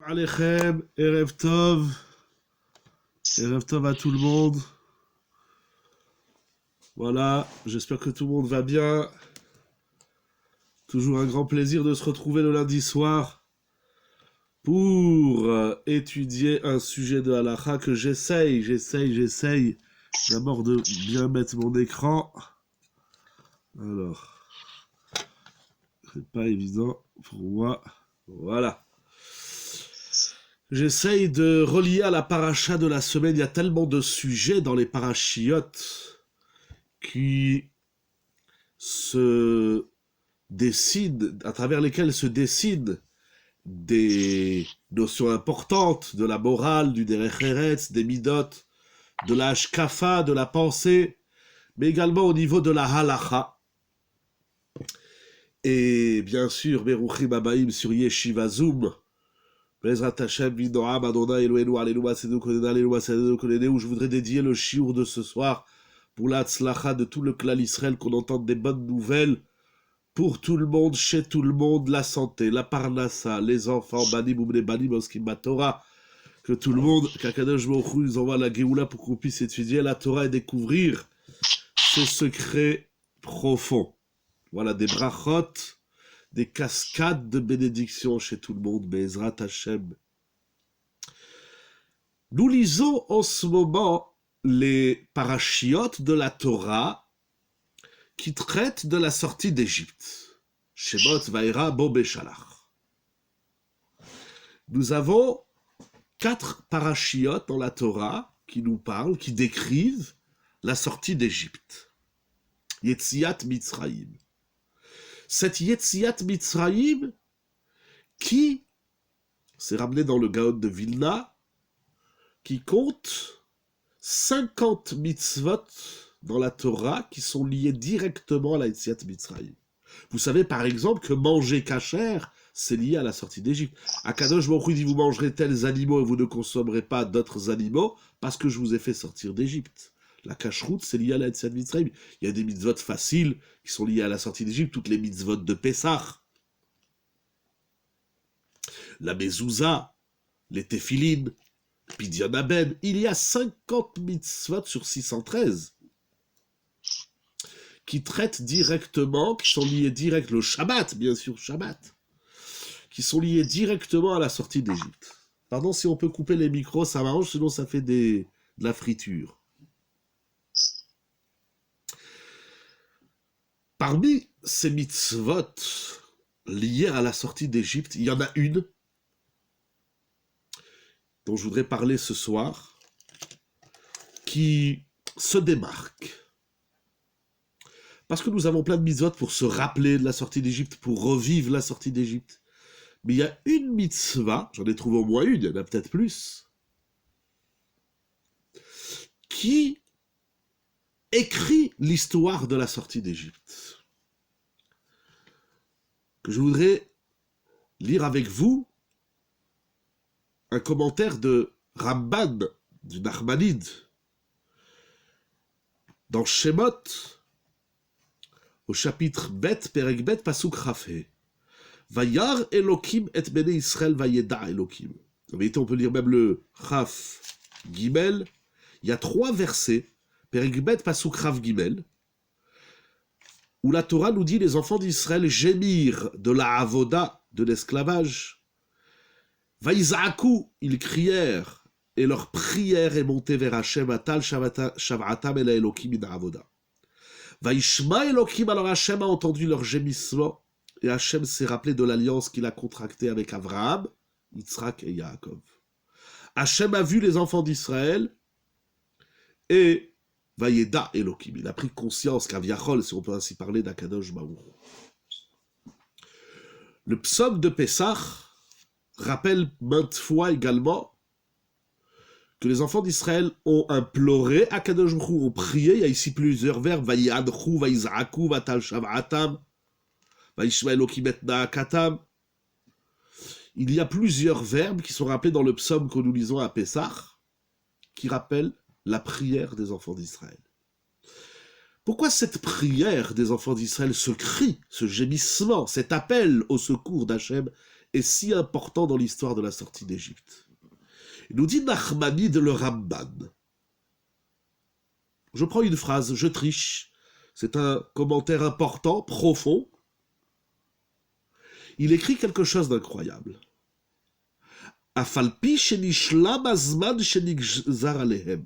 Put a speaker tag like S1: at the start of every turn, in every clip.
S1: Alechem, Erev Tov à tout le monde. Voilà, j'espère que tout le monde va bien. Toujours un grand plaisir de se retrouver le lundi soir pour étudier un sujet de halakha que j'essaye d'abord de bien mettre mon écran. Alors, c'est pas évident pour moi. Voilà. J'essaye de relier à la paracha de la semaine. Il y a tellement de sujets dans les parachiotes qui se dessinent, à travers lesquels se dessinent des notions importantes de la morale, du derech eretz, des midot, de la hashkafa, de la pensée, mais également au niveau de la halacha. Et bien sûr, Beruchim Abaim sur Yeshiva Zoom, Bezrat Hashem, Vinoam, Adonai, Eloheinu, Alléluia, Sedou, Kodena, Alléluia, Sedou, Kodena, où je voudrais dédier le shiur de ce soir pour la tzlacha de tout le clan Israël, qu'on entende des bonnes nouvelles pour tout le monde, chez tout le monde, la santé, la parnassa, les enfants, banim ou banim, oskim Torah, que tout le monde, qu'Akadosh Baruch Hu nous envoie la Géoula pour qu'on puisse étudier la Torah et découvrir ses secrets profonds. Voilà, des brachot, des cascades de bénédictions chez tout le monde, Bezrat Hashem. Nous lisons en ce moment les parachiotes de la Torah qui traitent de la sortie d'Égypte. Shemot, Vaïra, Bo Beshalach. Nous avons 4 parachiotes dans la Torah qui nous parlent, qui décrivent la sortie d'Égypte. Yetziat Mitzrayim. Cette Yetziat Mitzrayim qui s'est ramenée dans le Gaon de Vilna, qui compte 50 mitzvot dans la Torah qui sont liés directement à la Yetziat Mitzrayim. Vous savez par exemple que manger kasher, c'est lié à la sortie d'Égypte. Akadosh Baruch Hu dit vous mangerez tels animaux et vous ne consommerez pas d'autres animaux parce que je vous ai fait sortir d'Égypte. La cacheroute, c'est lié à la Yetziat Mitzrayim. Il y a des mitzvot faciles qui sont liés à la sortie d'Égypte, toutes les mitzvot de Pessah. La mezouza, les téphilines, Pidyon Aben, il y a 50 mitzvot sur 613 qui traitent directement, qui sont liés direct, le Shabbat, bien sûr, Shabbat, qui sont liés directement à la sortie d'Égypte. Pardon, si on peut couper les micros, ça m'arrange, sinon ça fait de la friture. Parmi ces mitzvot liés à la sortie d'Égypte, il y en a une dont je voudrais parler ce soir, qui se démarque. Parce que nous avons plein de mitzvot pour se rappeler de la sortie d'Égypte, pour revivre la sortie d'Égypte. Mais il y a une mitzvah, j'en ai trouvé au moins une, il y en a peut-être plus, qui écrit l'histoire de la sortie d'Égypte. Que je voudrais lire avec vous un commentaire de Ramban, du Nachmanide, dans Shemot, au chapitre Bet, Perek Bet, Pasuk Rafé. Vayar Elokim et Bene Israël vayeda Elokim. En vérité, on peut lire même le Raf Gimel. Il y a 3 versets, Perek Bet, Pasuk Raf Gimel, où la Torah nous dit les enfants d'Israël gémirent de la avoda, de l'esclavage. Vaïzaakou, ils crièrent, et leur prière est montée vers Hachem, Atal Shav'atam el Elokim min avoda. Vaïshma Elokim, alors Hachem a entendu leur gémissement, et Hachem s'est rappelé de l'alliance qu'il a contractée avec Avraham, Yitzhak et Yaakov. Hachem a vu les enfants d'Israël, et Vayeda Elokim, il a pris conscience qu'Aviachol, si on peut ainsi parler d'Akadosh Baruch. Le psaume de Pessah rappelle maintes fois également que les enfants d'Israël ont imploré Akadosh Baruch Hu, ont prié. Il y a ici plusieurs verbes, Vayadchou, Vaïzaakou, Vatal Shav'atam, Vaishma Elokim et Naakatam. Il y a plusieurs verbes qui sont rappelés dans le psaume que nous lisons à Pessah, qui rappellent la prière des enfants d'Israël. Pourquoi cette prière des enfants d'Israël, ce cri, ce gémissement, cet appel au secours d'Hachem est si important dans l'histoire de la sortie d'Égypte. Il nous dit Nachmanide le Ramban. Je prends une phrase, je triche. C'est un commentaire important, profond. Il écrit quelque chose d'incroyable. Afalpi shenishlam azman shenigzar alehem.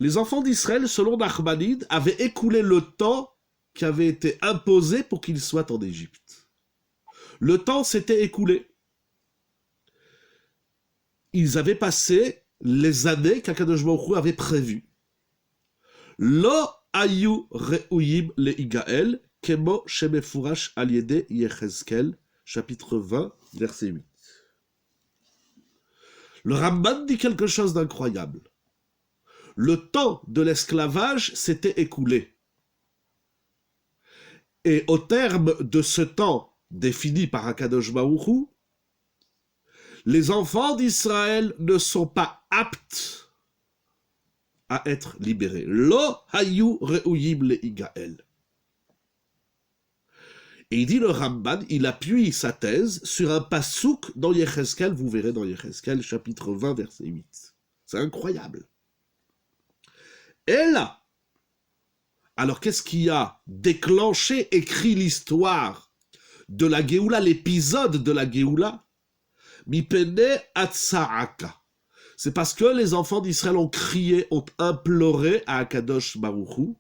S1: Les enfants d'Israël, selon Nachmanide, avaient écoulé le temps qui avait été imposé pour qu'ils soient en Égypte. Le temps s'était écoulé. Ils avaient passé les années qu'Akadosh Baruch Hu avait prévues. Lo ayu re'uyim le'igael kemo shemefurash al yede Yechezkel, chapitre 20, verset 8. Le Ramban dit quelque chose d'incroyable. Le temps de l'esclavage s'était écoulé. Et au terme de ce temps défini par Akadosh Baruch Hu, les enfants d'Israël ne sont pas aptes à être libérés. Lo hayu re'uyim le'igael. Et il dit le Ramban, il appuie sa thèse sur un pasouk dans Yechezkel, vous verrez dans Yechezkel, chapitre 20, verset 8. C'est incroyable. Et là, alors qu'est-ce qui a déclenché, écrit l'histoire de la Géoula, l'épisode de la Géoula? Mipene Atsaaka. C'est parce que les enfants d'Israël ont crié, ont imploré à Akadosh Baruch Hu,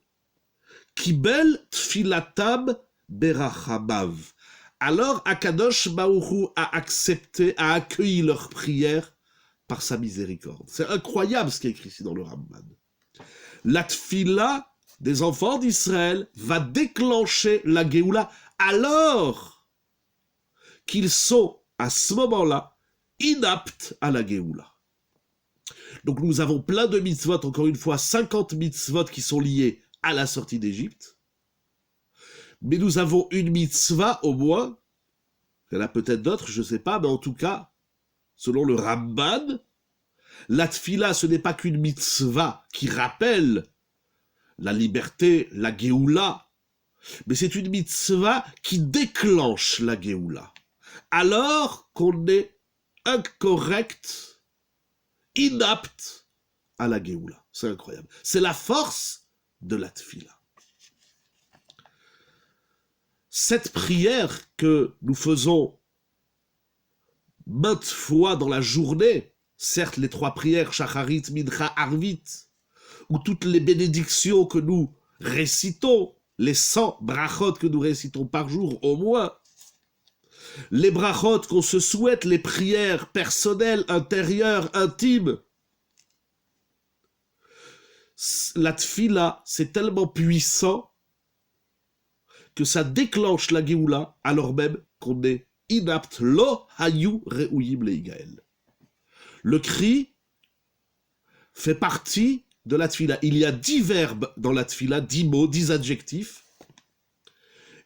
S1: Kibel Tfilatam Berachamav. Alors Akadosh Baruch Hu a accepté, a accueilli leur prière par sa miséricorde. C'est incroyable ce qui est écrit ici dans le Ramban. La tfila des enfants d'Israël va déclencher la Géoula alors qu'ils sont à ce moment-là inaptes à la Géoula. Donc nous avons plein de mitzvot, encore une fois 50 mitzvot qui sont liés à la sortie d'Égypte. Mais nous avons une mitzvah au moins, il y en a peut-être d'autres, je ne sais pas, mais en tout cas, selon le Ramban, la tfila, ce n'est pas qu'une mitzvah qui rappelle la liberté, la Géoula, mais c'est une mitzvah qui déclenche la Géoula. Alors qu'on est incorrect, inapte à la Géoula. C'est incroyable. C'est la force de la tfila. Cette prière que nous faisons maintes fois dans la journée, certes les 3 prières, Shacharit, Mincha, Arvit, ou toutes les bénédictions que nous récitons, les 100 brachot que nous récitons par jour au moins, les brachot qu'on se souhaite, les prières personnelles, intérieures, intimes, la tfila, c'est tellement puissant que ça déclenche la Géoula alors même qu'on est inapte. Lo hayu re'uyim le'igael. Le cri fait partie de la tfila. Il y a 10 verbes dans la tfila, 10 mots, 10 adjectifs.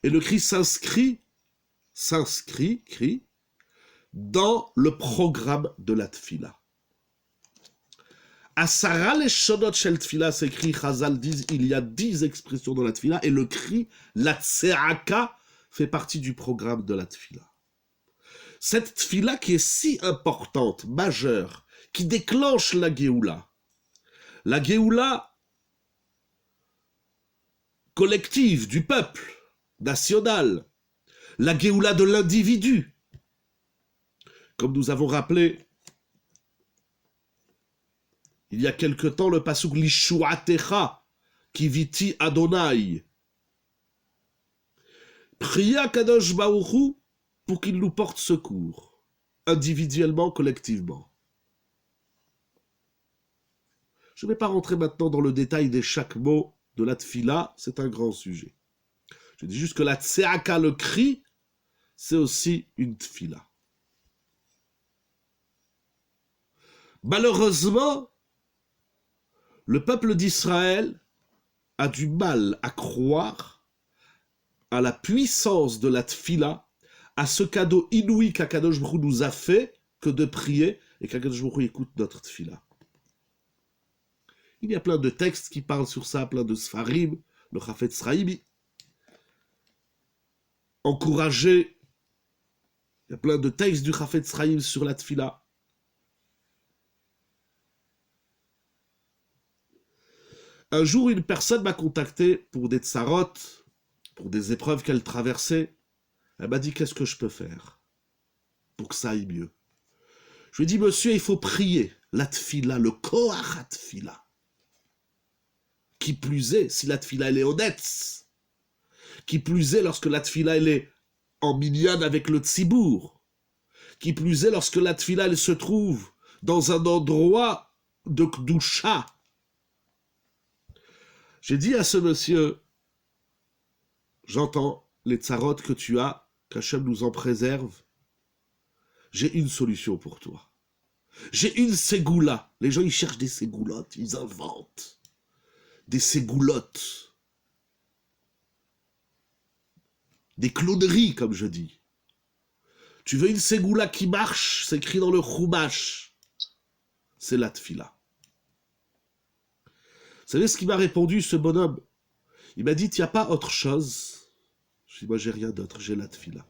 S1: Et le cri s'inscrit dans le programme de la tfila. Asara leshonot shel tfila, c'est écrit, Chazal disent, il y a 10 expressions dans la tfila, et le cri, la tseaka, fait partie du programme de la tfila. Cette tfila qui est si importante, majeure, qui déclenche la Géoula collective du peuple, national, la Géoula de l'individu. Comme nous avons rappelé il y a quelque temps le pasuk Lishuatecha, Kiviti Adonai. Priez à Kadosh Baruch Hu pour qu'il nous porte secours, individuellement, collectivement. Je ne vais pas rentrer maintenant dans le détail de chaque mot de la tfila, c'est un grand sujet. Je dis juste que la tseaka, le cri, c'est aussi une tfila. Malheureusement, le peuple d'Israël a du mal à croire à la puissance de la tfila, à ce cadeau inouï qu'Akadosh Baruch Hu nous a fait que de prier et qu'Akadosh Baruch Hu écoute notre tfila. Il y a plein de textes qui parlent sur ça, plein de sfarim, le Chafetz Chaim. Encourager Il y a plein de textes du Chafetz Chaim sur la tfila. Un jour, une personne m'a contacté pour des tsarot, pour des épreuves qu'elle traversait. Elle m'a dit, qu'est-ce que je peux faire pour que ça aille mieux? Je lui ai dit, monsieur, il faut prier la tfila, le koach tfila. Qui plus est, si la tfila elle est honnête, qui plus est lorsque la tfila elle est en minyan avec le tzibour, qui plus est lorsque la tfila elle se trouve dans un endroit de kdusha. J'ai dit à ce monsieur, j'entends les tsarot que tu as, qu'Hachem nous en préserve, j'ai une solution pour toi. J'ai une ségoula. Les gens, ils cherchent des ségoulottes, ils inventent des ségoulottes. Des cloneries, comme je dis. Tu veux une ségoula qui marche, c'est écrit dans le Chumash. C'est la tfila. Vous savez ce qu'il m'a répondu, ce bonhomme? Il m'a dit, il n'y a pas autre chose. Je dis, moi, j'ai rien d'autre, j'ai la tfila.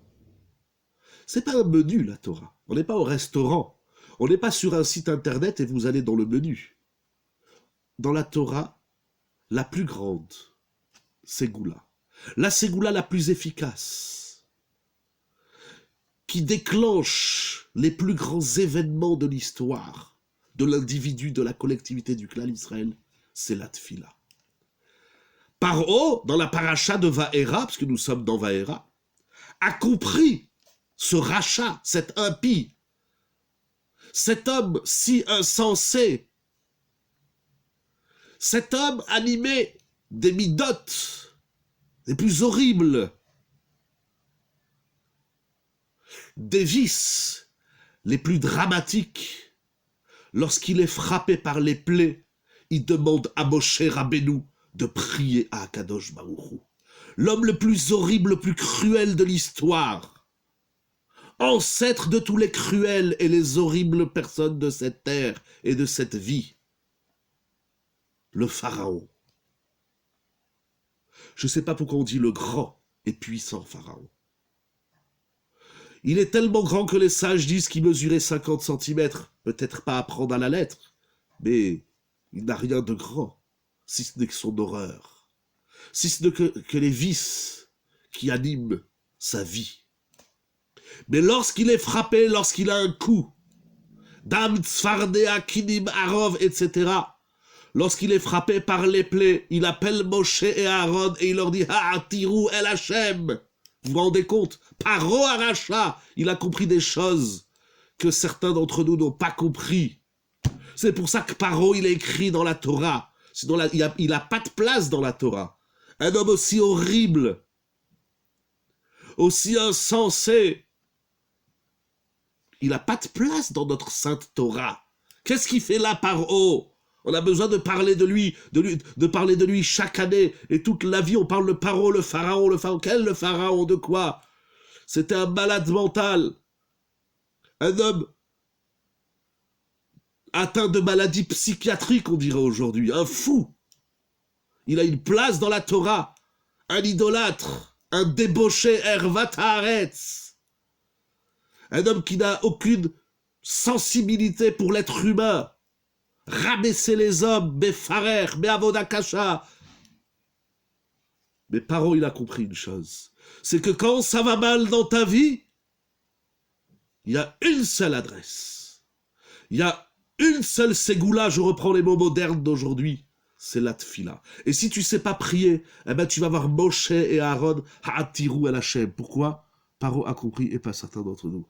S1: C'est pas un menu, la Torah. On n'est pas au restaurant. On n'est pas sur un site internet et vous allez dans le menu. Dans la Torah, la plus grande ségoula, la ségoula la plus efficace, qui déclenche les plus grands événements de l'histoire, de l'individu, de la collectivité du clan Israël, c'est la tfila. Paro, dans la paracha de Vaera, parce que nous sommes dans Vaera, a compris ce rachat, cet impie, cet homme si insensé, cet homme animé des midotes les plus horribles, des vices les plus dramatiques. Lorsqu'il est frappé par les plaies, il demande à Moshe Rabbeinu de prier à Akadosh Baruch Hu. L'homme le plus horrible, le plus cruel de l'histoire, ancêtre de tous les cruels et les horribles personnes de cette terre et de cette vie, le Pharaon. Je ne sais pas pourquoi on dit le grand et puissant Pharaon. Il est tellement grand que les sages disent qu'il mesurait 50 cm, peut-être pas à prendre à la lettre, mais il n'a rien de grand, si ce n'est que son horreur, si ce n'est que les vices qui animent sa vie. Mais lorsqu'il est frappé, lorsqu'il a un coup, Dam Tzfardea Kinim Arov, etc., lorsqu'il est frappé par les plaies, il appelle Moshe et Aaron et il leur dit « Ha'atiru el Hashem » Vous vous rendez compte? Paro Aracha, il a compris des choses que certains d'entre nous n'ont pas compris. C'est pour ça que Paro, il est écrit dans la Torah. Sinon, il n'a pas de place dans la Torah. Un homme aussi horrible, aussi insensé, il n'a pas de place dans notre sainte Torah. Qu'est-ce qu'il fait là, Paro? On a besoin de parler de lui, de parler de lui chaque année. Et toute la vie, on parle de Paro, le pharaon, le pharaon. Quel le pharaon? De quoi? C'était un malade mental. Un homme atteint de maladie psychiatrique, on dirait aujourd'hui. Un fou. Il a une place dans la Torah. Un idolâtre. Un débauché, Ervat Haaretz. Un homme qui n'a aucune sensibilité pour l'être humain. Rabaisser les hommes, Befarer, Beavodakasha. Mais Paro, il a compris une chose. C'est que quand ça va mal dans ta vie, il y a une seule adresse. Il y a une seule ségoula, je reprends les mots modernes d'aujourd'hui, c'est la tfila. Et si tu ne sais pas prier, eh ben tu vas voir Moshe et Aaron, Ha'atiru el Hashem. Pourquoi? Paro a compris et pas certains d'entre nous.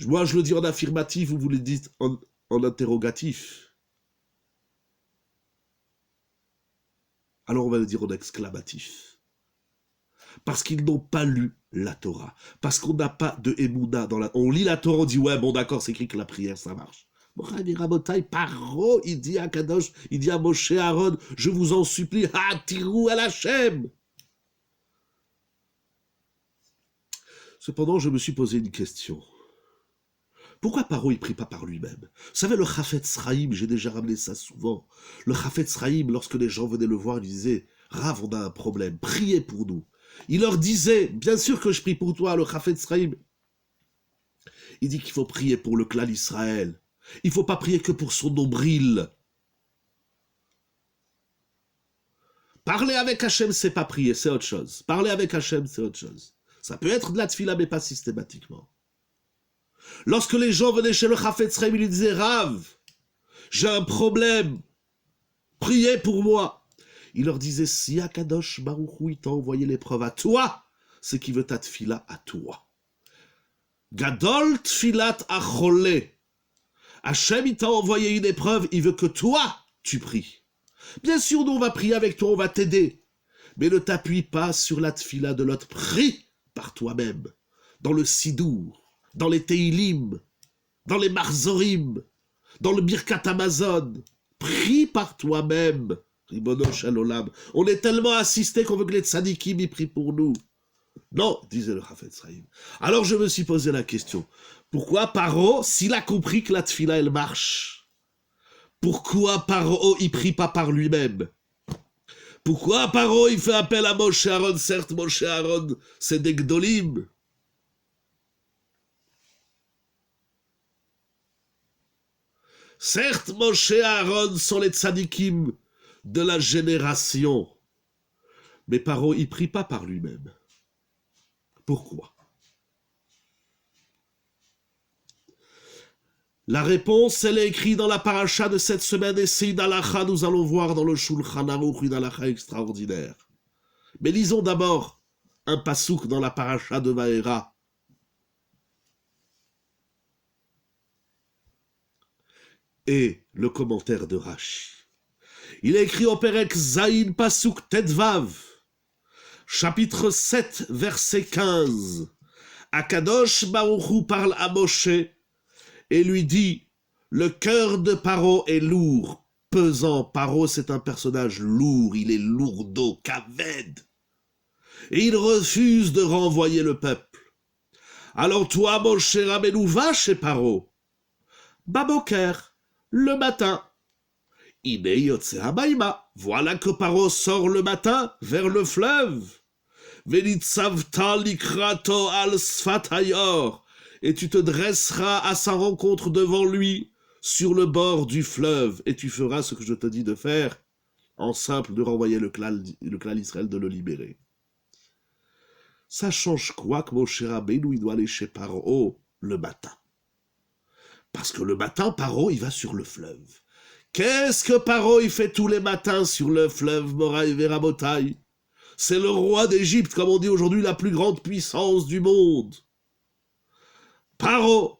S1: Moi, je le dis en affirmatif, vous le dites en interrogatif. Alors on va le dire en exclamatif. Parce qu'ils n'ont pas lu la Torah. Parce qu'on n'a pas de Emouna dans la... On lit la Torah, on dit ouais, bon d'accord, c'est écrit que la prière, ça marche. Paro, il dit à Kadosh, il dit à Moshe Aaron, je vous en supplie, Ha'atiru el Hashem. Cependant, je me suis posé une question. Pourquoi Paro il prie pas par lui-même? Vous savez, le Chafetz Chaim, j'ai déjà ramené ça souvent. Le Chafetz Chaim, lorsque les gens venaient le voir, il disait « Rav, on a un problème, priez pour nous. » Il leur disait « Bien sûr que je prie pour toi, le Chafetz Chaim. Il dit qu'il faut prier pour le clan d'Israël. Il ne faut pas prier que pour son nombril. Parler avec Hachem, c'est pas prier, c'est autre chose. Parler avec Hachem, c'est autre chose. Ça peut être de la tfila, mais pas systématiquement. Lorsque les gens venaient chez le Chafetz Chaim, ils lui disaient « Rav, j'ai un problème, priez pour moi ». Il leur disait « Si Akadosh Baruch Hu, il t'a envoyé l'épreuve à toi, c'est qu'il veut ta tfila à toi. Gadol tfilat acholé. Hachem, il t'a envoyé une épreuve, il veut que toi, tu pries. Bien sûr, nous, on va prier avec toi, on va t'aider. Mais ne t'appuie pas sur la tfila de l'autre. Prie par toi-même. Dans le Sidour, dans les Teilim, dans les Marzorim, dans le Birkat Amazon. Prie par toi-même. Ribono Shalolam. On est tellement assistés qu'on veut que les tzadikim y prient pour nous. Non, disait le Chafetz Chaim. Alors je me suis posé la question. Pourquoi Paro, s'il a compris que la tfila, elle marche, pourquoi Paro, il prie pas par lui-même? Pourquoi Paro, il fait appel à Moshe Aaron? Certes, Moshe Aaron, c'est des Gdolim. Certes, Moshe Aaron sont les tzadikim de la génération. Mais Paro, il prie pas par lui-même. Pourquoi? La réponse, elle est écrite dans la paracha de cette semaine, et c'est une halakha, nous allons voir dans le Shulchan Aruch, une halakha extraordinaire. Mais lisons d'abord un pasouk dans la paracha de Vaera. Et le commentaire de Rashi. Il est écrit au Perek Zayin Pasouk Tedvav, chapitre 7, verset 15. Akadosh Baruch Hu parle à Moshe et lui dit, le cœur de Paro est lourd, pesant. Paro, c'est un personnage lourd, il est lourdeau, kaved. Et il refuse de renvoyer le peuple. Alors toi, Moshe Rabbeinu, va chez Paro. Baboker, le matin. Ine yotze habayma. Voilà que Paro sort le matin vers le fleuve. Venitzavta likrato al sfat hayor. Et tu te dresseras à sa rencontre devant lui, sur le bord du fleuve, et tu feras ce que je te dis de faire, en simple de renvoyer le clan d'Israël, de le libérer. Ça change quoi que Moshe Rabbeinu, il doit aller chez Paro le matin? Parce que le matin, Paro, il va sur le fleuve. Qu'est-ce que Paro, il fait tous les matins sur le fleuve Moraï Verabotaï? C'est le roi d'Égypte, comme on dit aujourd'hui, la plus grande puissance du monde. Paro,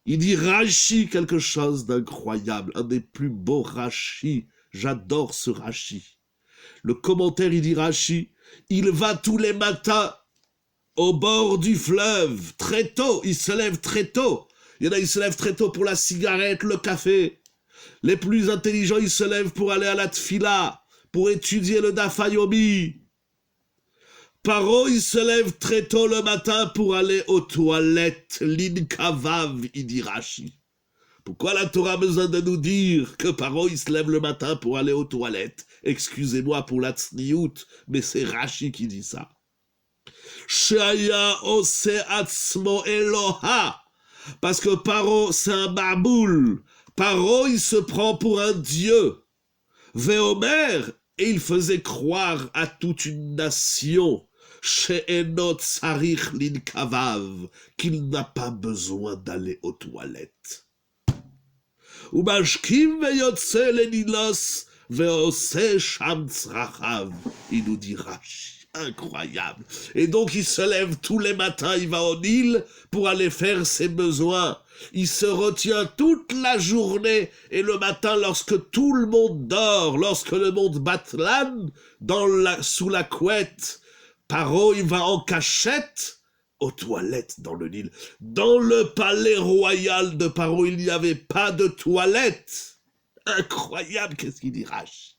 S1: il dit Rashi, quelque chose d'incroyable, un des plus beaux Rashi. J'adore ce Rashi. Le commentaire, il dit Rashi, il va tous les matins au bord du fleuve, très tôt, il se lève très tôt. Il y en a, ils se lèvent très tôt pour la cigarette, le café. Les plus intelligents, ils se lèvent pour aller à la tfila, pour étudier le Daf Yomi. Paro, il se lève très tôt le matin pour aller aux toilettes. L'Inkavav, il dit Rashi. Pourquoi la Torah a besoin de nous dire que Paro, il se lève le matin pour aller aux toilettes? Excusez-moi pour la tsniout, mais c'est Rashi qui dit ça. Shaya ose atzmo Eloha. Parce que Paro, c'est un baboul. Paro, il se prend pour un dieu. Véomer, et il faisait croire à toute une nation, She'enot sarich linkavav, qu'il n'a pas besoin d'aller aux toilettes. Umashkim veyotse lenilos veose sham tzrachav, il nous dit Rashi. Incroyable. Et donc il se lève tous les matins, il va au Nil pour aller faire ses besoins. Il se retient toute la journée et le matin, lorsque tout le monde dort, lorsque le monde batlan sous la couette, Paro, il va en cachette aux toilettes dans le Nil. Dans le palais royal de Paro, il n'y avait pas de toilettes. Incroyable, qu'est-ce qu'il dit Rashi.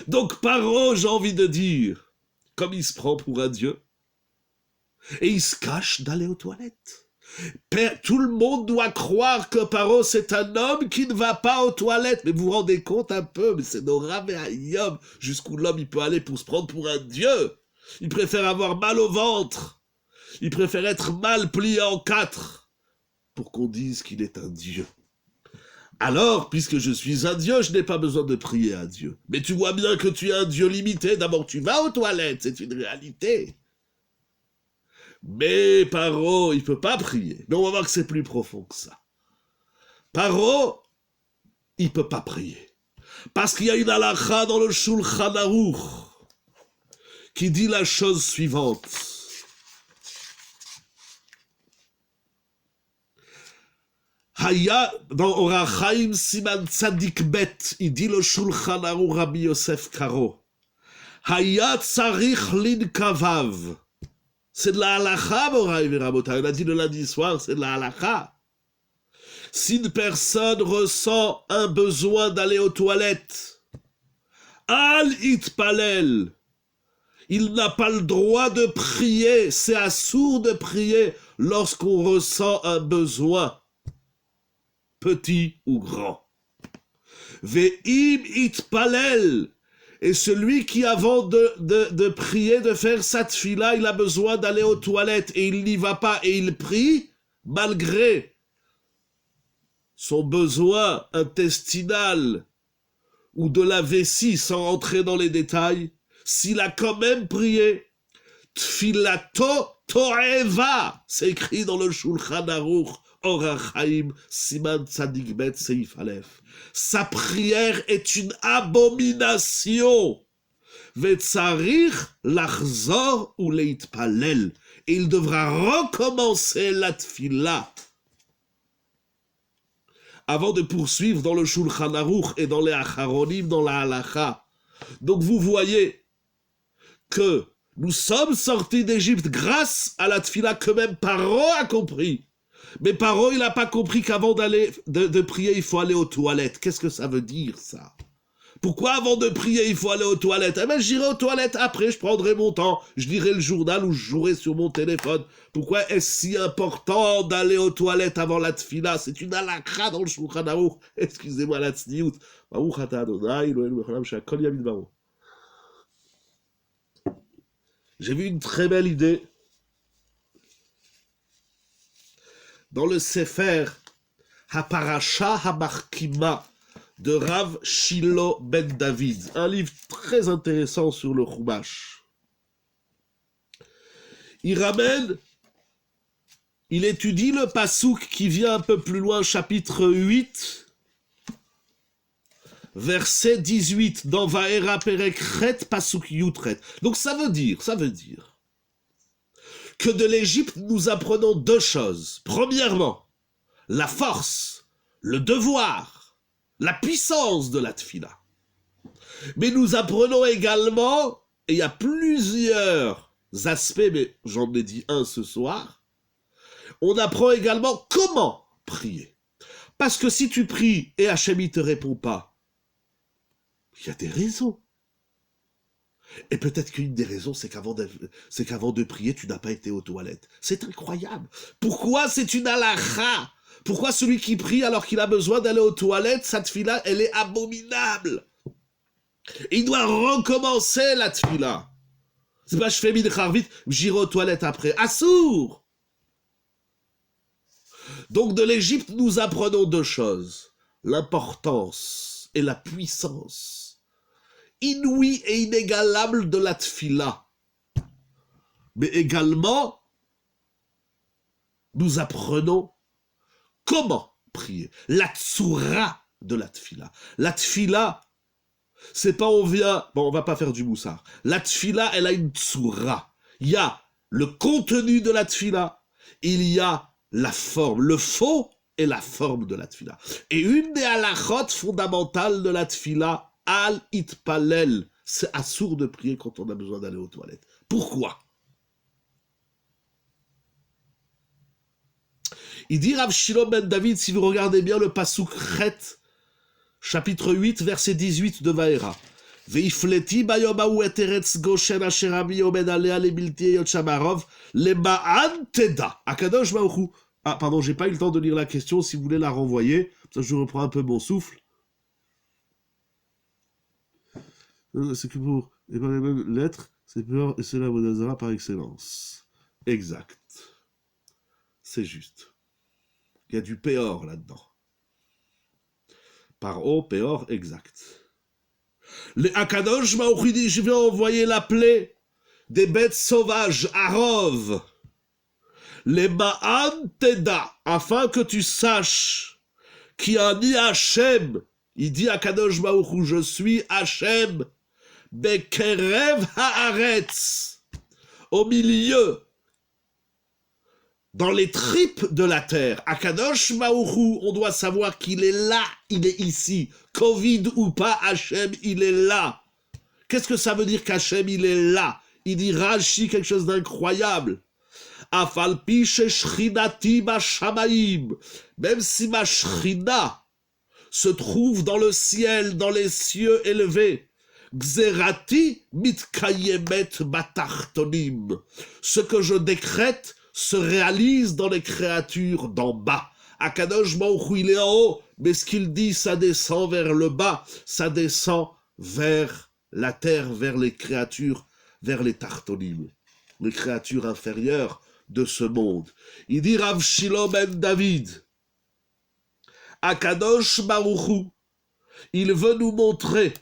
S1: Donc Paro, j'ai envie de dire, comme il se prend pour un dieu, et il se cache d'aller aux toilettes. Tout le monde doit croire que Paro, c'est un homme qui ne va pas aux toilettes. Mais vous vous rendez compte un peu, mais c'est Nora Ve'ayom, jusqu'où l'homme il peut aller pour se prendre pour un dieu. Il préfère avoir mal au ventre. Il préfère être mal plié en quatre pour qu'on dise qu'il est un Dieu. Alors, puisque je suis un Dieu, je n'ai pas besoin de prier à Dieu. Mais tu vois bien que tu es un Dieu limité. D'abord, tu vas aux toilettes, c'est une réalité. Mais Paro, il ne peut pas prier. Mais on va voir que c'est plus profond que ça. Paro, il ne peut pas prier. Parce qu'il y a une halakha dans le Shulchan Aruch qui dit la chose suivante. Haya, dans Orach Chaim Siman Tzadik Bet, il dit le Shulchan Aruch Rabbi Yosef Karo. Haya tzarich lin kavav. C'est de la halakha, Moraï Verabotai. On a dit le lundi soir, c'est de la halakha. Si une personne ressent un besoin d'aller aux toilettes, al itpalel, il n'a pas le droit de prier, c'est assourd de prier lorsqu'on ressent un besoin, petit ou grand. Ve'im itpalel, et celui qui, avant de prier, de faire sa tfila, il a besoin d'aller aux toilettes et il n'y va pas et il prie, malgré son besoin intestinal ou de la vessie, sans entrer dans les détails, s'il a quand même prié, tfilato to'eva, c'est écrit dans le Shulchan Aruch, Orach Chaim, Siman Tzadik Bet Seif Aleph. Sa prière est une abomination. Vetzarich lachzor ou leitpalel. Et il devra recommencer la tfila. Avant de poursuivre dans le Shulchan Aruch et dans les Acharonim, dans la Halakha. Donc vous voyez que nous sommes sortis d'Égypte grâce à la tfila que même Paro a compris. Mais Paro, il n'a pas compris qu'avant de prier, il faut aller aux toilettes. Qu'est-ce que ça veut dire, ça? Pourquoi avant de prier, il faut aller aux toilettes? Eh bien, j'irai aux toilettes après, je prendrai mon temps, je lirai le journal ou je jouerai sur mon téléphone. Pourquoi est-ce si important d'aller aux toilettes avant la tfila? C'est une halakha dans le Shulchan Aruch. Excusez-moi la tzniut. Baruch atah Adonai, Eloheinu melech haolam she'akol yamid baro. J'ai vu une très belle idée dans le Sefer HaParasha HaMarkima de Rav Shilo Ben David, un livre très intéressant sur le Chumash. Il étudie le pasouk qui vient un peu plus loin, chapitre 8, verset 18, dans Vaera Perek Chet, pasouk Yutret. Donc ça veut dire que de l'Égypte, nous apprenons deux choses. Premièrement, la force, le devoir, la puissance de la tfila. Mais nous apprenons également, et il y a plusieurs aspects, mais j'en ai dit un ce soir, on apprend également comment prier. Parce que si tu pries et Hachem ne te répond pas, il y a des raisons. Et peut-être qu'une des raisons, c'est qu'avant de prier, tu n'as pas été aux toilettes. C'est incroyable. Pourquoi c'est une halakha? Pourquoi celui qui prie alors qu'il a besoin d'aller aux toilettes, sa tfila, elle est abominable? Il doit recommencer la tfila. C'est pas je fais mincha vite, j'irai aux toilettes après. Assour! Donc de l'Égypte, nous apprenons deux choses. L'importance et la puissance inouïe et inégalable de la tfila. Mais également, nous apprenons comment prier. La tsura de la tfila. La tfila, c'est pas on vient... Bon, on va pas faire du moussard. La tfila, elle a une tsura. Il y a le contenu de la tfila, il y a la forme, le fond et la forme de la tfila. Et une des halachot fondamentales de la tfila, al itpalel, c'est assourd de prier quand on a besoin d'aller aux toilettes. Pourquoi? Il dit Rav Shilo Ben David, si vous regardez bien le pasuk Chet, chapitre 8, verset 18 de Vaera. Veifleti bayom hahu et eretz Goshen asher ami omed alea lebilti eyot shamarov lema'an teda. Akadosh Baruch Hu. Ah, pardon, j'ai pas eu le temps de lire la question, si vous voulez la renvoyer. Ça, je reprends un peu mon souffle. C'est que pour et par les mêmes lettres, c'est peur et c'est la Vodazara par excellence. Exact. C'est juste. Il y a du péor là-dedans. Paro, péor, exact. Les Akadosh Baruch dit, je vais envoyer la plaie des bêtes sauvages, Arov, les Ma'an Teda, afin que tu saches qu'il y a ni Hachem, il dit à Kadosh Baruch, je suis Hachem, Bekerev Haaretz, au milieu, dans les tripes de la terre. À Kadosh Baruch, on doit savoir qu'il est là, il est ici. Covid ou pas, Hachem, il est là. Qu'est-ce que ça veut dire qu'Hachem, il est là? Il dit Rashi quelque chose d'incroyable. Afalpi shechrinati bashamaim. Même si ma shrina se trouve dans le ciel, dans les cieux élevés. Xerati mitkayemet batartonim. Ce que je décrète se réalise dans les créatures d'en bas. Akadosh Baruch il est en haut, mais ce qu'il dit, ça descend vers le bas, ça descend vers la terre, vers les créatures, vers les tartonim, les créatures inférieures de ce monde. Il dit Rav Shilo ben David, Akadosh Baruch il veut nous montrer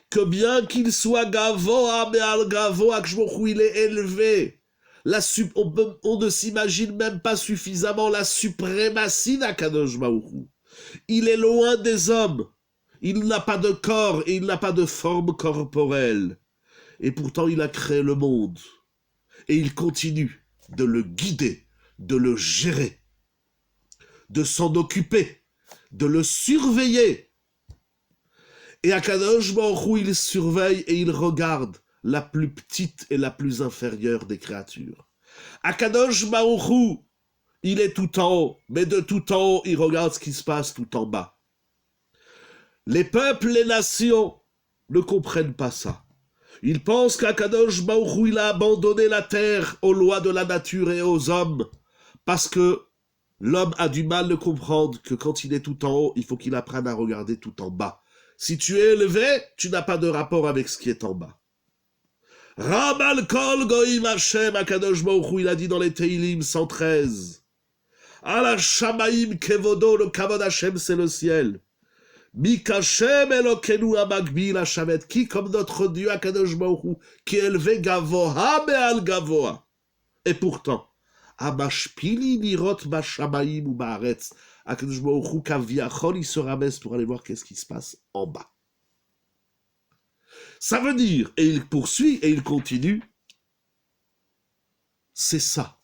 S1: que bien qu'il soit Gavoa, mais al Gavoa, il est élevé. On ne s'imagine même pas suffisamment la suprématie d'Akadosh Baruch Hu. Il est loin des hommes. Il n'a pas de corps et il n'a pas de forme corporelle. Et pourtant, il a créé le monde. Et il continue de le guider, de le gérer, de s'en occuper, de le surveiller. Et Akadosh Baruch Hu, il surveille et il regarde la plus petite et la plus inférieure des créatures. Akadosh Baruch Hu, il est tout en haut, mais de tout en haut, il regarde ce qui se passe tout en bas. Les peuples, les nations ne comprennent pas ça. Ils pensent qu'Akadosh Baruch Hu, il a abandonné la terre aux lois de la nature et aux hommes, parce que l'homme a du mal de comprendre que quand il est tout en haut, il faut qu'il apprenne à regarder tout en bas. Si tu es élevé, tu n'as pas de rapport avec ce qui est en bas. Ramal kol goïm Hashem, Akadosh Baruch Hu, il a dit dans les Teilim 113. Ala shamaim kevodo, le kavod Hashem, c'est le ciel. Mikashem elokenu amagbil hashamet, qui comme notre Dieu Akadosh Baruch Hu, qui est élevé gavoha me'al gavoha. Et pourtant, amashpili nirot bashamaim ou ba'aretz, Akadosh Baruch Hu kaviachol, il se rabaisse pour aller voir qu'est-ce qui se passe en bas. Ça veut dire, et il poursuit et il continue, c'est ça.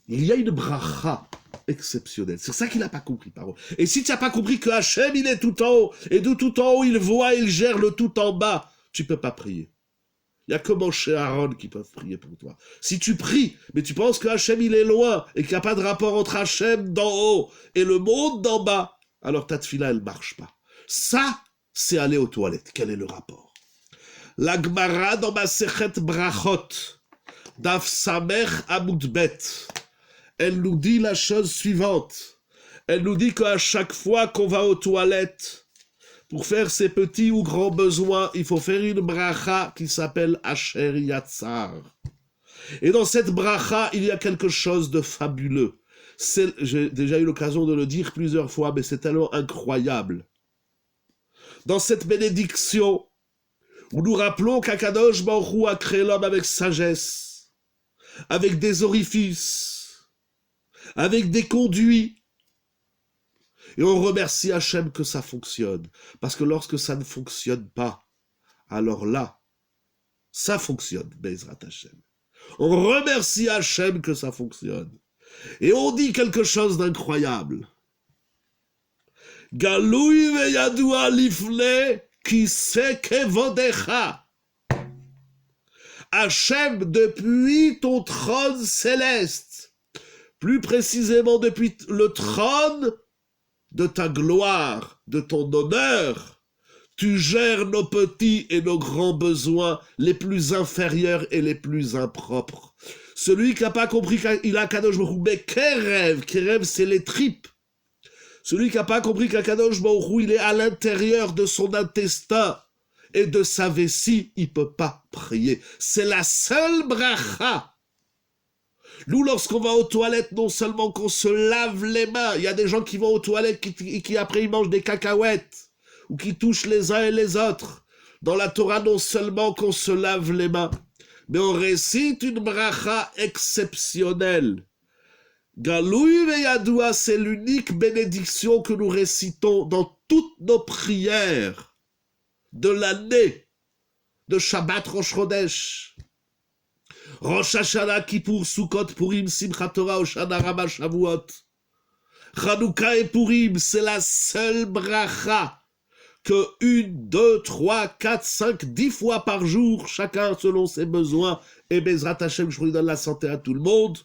S1: Il y a une bracha exceptionnelle. C'est ça qu'il n'a pas compris, pardon. Et si tu n'as pas compris que Hachem, il est tout en haut, et de tout en haut, il voit, il gère le tout en bas, tu ne peux pas prier. Il n'y a que Moshe et Aaron qui peuvent prier pour toi. Si tu pries, mais tu penses que Hachem, il est loin, et qu'il n'y a pas de rapport entre Hachem d'en haut et le monde d'en bas, alors ta tefila, elle ne marche pas. Ça, c'est aller aux toilettes. Quel est le rapport? La Gemara dans Masechet Brachot, Daf Samer Amud Bet, elle nous dit la chose suivante. Elle nous dit qu'à chaque fois qu'on va aux toilettes, pour faire ses petits ou grands besoins, il faut faire une bracha qui s'appelle Asher Yatzar. Et dans cette bracha, il y a quelque chose de fabuleux. J'ai déjà eu l'occasion de le dire plusieurs fois, mais c'est tellement incroyable. Dans cette bénédiction, où nous rappelons qu'Akadosh Baruch Hu a créé l'homme avec sagesse, avec des orifices, avec des conduits, et on remercie Hachem que ça fonctionne, parce que lorsque ça ne fonctionne pas, alors là, ça fonctionne, Bezrat Hachem. On remercie Hachem que ça fonctionne. Et on dit quelque chose d'incroyable. Galoui veyadua lifle ki se kevodecha. Hachem, depuis ton trône céleste, plus précisément depuis le trône de ta gloire, de ton honneur, tu gères nos petits et nos grands besoins, les plus inférieurs et les plus impropres. Celui qui n'a pas compris qu'il a Kadosh Baruch Hu, mais Kérev, c'est les tripes. Celui qui n'a pas compris qu'Akadosh Baruch Hu, il est à l'intérieur de son intestin et de sa vessie, il ne peut pas prier. C'est la seule bracha Nous, lorsqu'on va aux toilettes, non seulement qu'on se lave les mains, il y a des gens qui vont aux toilettes qui après ils mangent des cacahuètes, ou qui touchent les uns et les autres. Dans la Torah, non seulement qu'on se lave les mains, mais on récite une bracha exceptionnelle. Galoui veyadoua, c'est l'unique bénédiction que nous récitons dans toutes nos prières de l'année de Shabbat Rosh Chodesh. Rosh Hashanah, Kippour, Sukkot, Purim, Simchat Torah, Hoshana Rabbah, Shavuot. Chanukah et Purim, c'est la seule bracha que 1, 2, 3, 4, 5, 10 fois par jour, chacun selon ses besoins, et Bezrat Hashem, je vous donne la santé à tout le monde,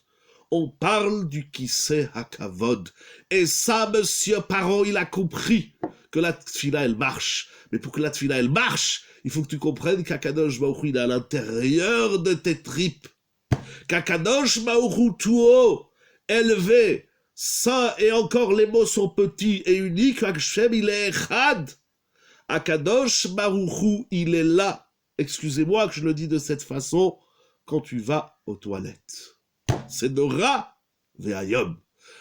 S1: on parle du Kisei HaKavod. Et ça, monsieur Paro, il a compris que la tfila, elle marche. Mais pour que la tfila, elle marche, il faut que tu comprennes qu'Akadosh Baruch Hu, il est à l'intérieur de tes tripes. Qu'Akadosh Baruch Hu, tout haut, élevé, saint, et encore les mots sont petits et uniques, Hashem, il est Echad. Akadosh Baruch Hu, il est là. Excusez-moi que je le dis de cette façon, quand tu vas aux toilettes. C'est Nora Ve'ayom.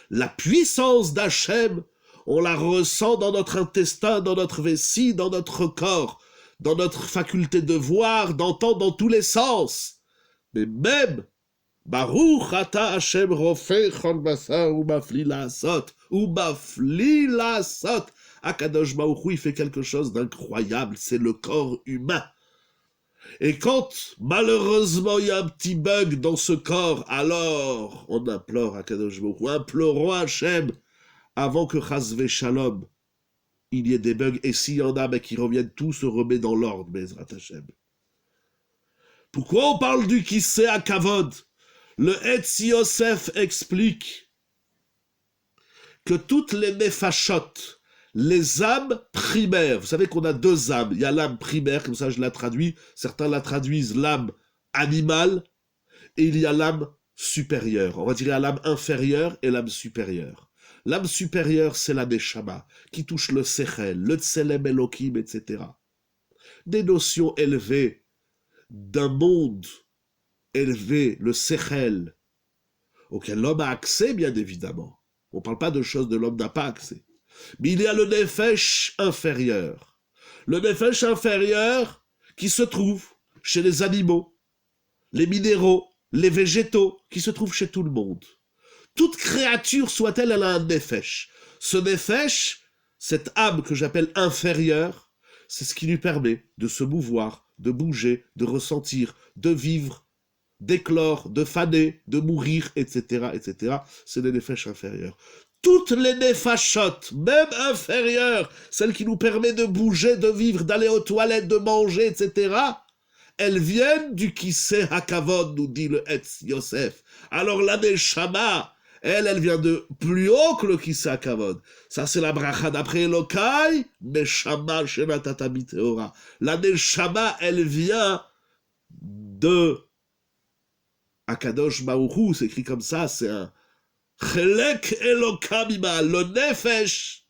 S1: La puissance d'Hachem, on la ressent dans notre intestin, dans notre vessie, dans notre corps, dans notre faculté de voir, d'entendre dans tous les sens. Mais même, Baruch ata Hashem rofei chol basar ou mafli la'asot, Akadosh Baruch Hu, il fait quelque chose d'incroyable, c'est le corps humain. Et quand, malheureusement, il y a un petit bug dans ce corps, alors on implore Akadosh Baruch Hu, implorons Hachem, avant que Chas Shalom, il y ait des bugs, et s'il y en a, ben, qui reviennent, tout se remet dans l'ordre, Bezrat Hashem. Pourquoi on parle du Kisei HaKavod? Le Etz Yosef explique que toutes les nefashot, les âmes primaires, vous savez qu'on a deux âmes, il y a l'âme primaire, comme ça je la traduis, certains la traduisent l'âme animale, et il y a l'âme supérieure, on va dire l'âme inférieure et l'âme supérieure. L'âme supérieure, c'est la Neshama, qui touche le Sechel, le Tselem Elohim, etc. Des notions élevées d'un monde élevé, le Sechel, auquel l'homme a accès, bien évidemment. On ne parle pas de choses de l'homme n'a pas accès. Mais il y a le Nefesh inférieur. Le Nefesh inférieur qui se trouve chez les animaux, les minéraux, les végétaux, qui se trouvent chez tout le monde. Toute créature soit-elle, elle a un Nefesh. Ce Nefesh, cette âme que j'appelle inférieure, c'est ce qui lui permet de se mouvoir, de bouger, de ressentir, de vivre, d'éclore, de faner, de mourir, etc., etc. C'est des nefesh inférieurs. Toutes les nefashot, même inférieures, celles qui nous permettent de bouger, de vivre, d'aller aux toilettes, de manger, etc., elles viennent du Kisei HaKavod, nous dit le Etz Yosef. Alors la Neshama, elle vient de plus haut que le Kisei HaKavod. Ça, c'est la bracha d'après Elokai, Neshama Shenatata Biteora. La Neshama, elle vient de Akadosh Baruch Hu, c'est écrit comme ça, c'est un Chelek Elokam, le Nefesh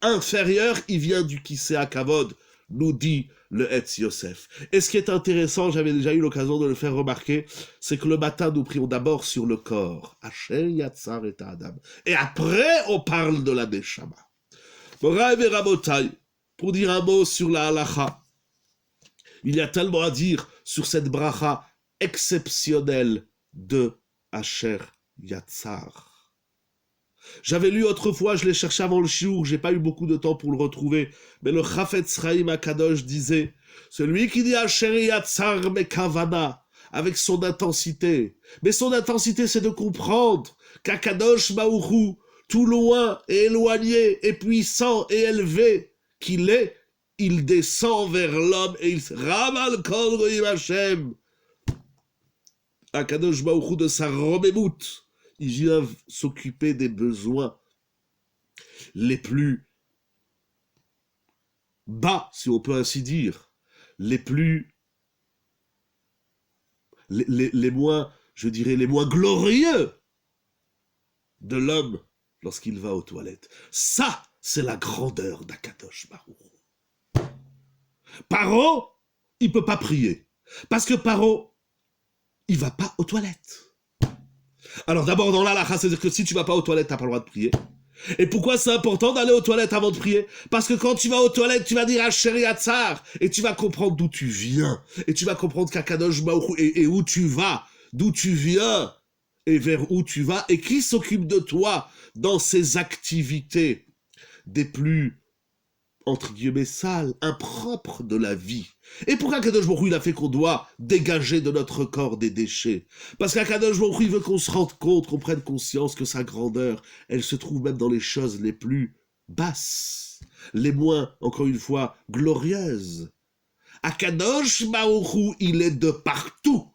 S1: inférieur, il vient du Kisei HaKavod, nous dit le Etz Yosef. Et ce qui est intéressant, j'avais déjà eu l'occasion de le faire remarquer, c'est que le matin, nous prions d'abord sur le corps, Asher Yatzar et Adam, et après, on parle de la Neshama. Moraï et Rabotai, pour dire un mot sur la halacha, il y a tellement à dire sur cette bracha exceptionnelle de Asher Yatzar. J'avais lu autrefois, je l'ai cherché avant le shiur, j'ai pas eu beaucoup de temps pour le retrouver, mais le Chafetz Chaim HaKadosh disait, celui qui dit Asher Yatzar Mekavana, avec son intensité, mais son intensité c'est de comprendre qu'Akadosh Baruch Hu, tout loin et éloigné et puissant et élevé qu'il est, il descend vers l'homme et il Ramal Kol Goyim Hashem. Akadosh Baruch Hu de sa romémout, il vient s'occuper des besoins les plus bas, si on peut ainsi dire, les moins, je dirais, les moins glorieux de l'homme lorsqu'il va aux toilettes. Ça, c'est la grandeur d'Akadosh Baruch Hu. Paro, il peut pas prier, parce que Paro, il va pas aux toilettes. Alors d'abord dans l'halakha, c'est-à-dire que si tu vas pas aux toilettes, t'as pas le droit de prier. Et pourquoi c'est important d'aller aux toilettes avant de prier? Parce que quand tu vas aux toilettes, tu vas dire Hacheri Hatzar, et tu vas comprendre d'où tu viens, et tu vas comprendre qu'Akadosh Baruch Hu, et où tu vas, d'où tu viens, et vers où tu vas, et qui s'occupe de toi dans ces activités des plus, entre guillemets, sales, impropres de la vie. Et pourquoi Akadosh Baruch Hu, il a fait qu'on doit dégager de notre corps des déchets? Parce qu'Akadosh Baruch Hu, il veut qu'on se rende compte, qu'on prenne conscience que sa grandeur, elle se trouve même dans les choses les plus basses, les moins, encore une fois, glorieuses. Akadosh Baruch Hu, il est de partout.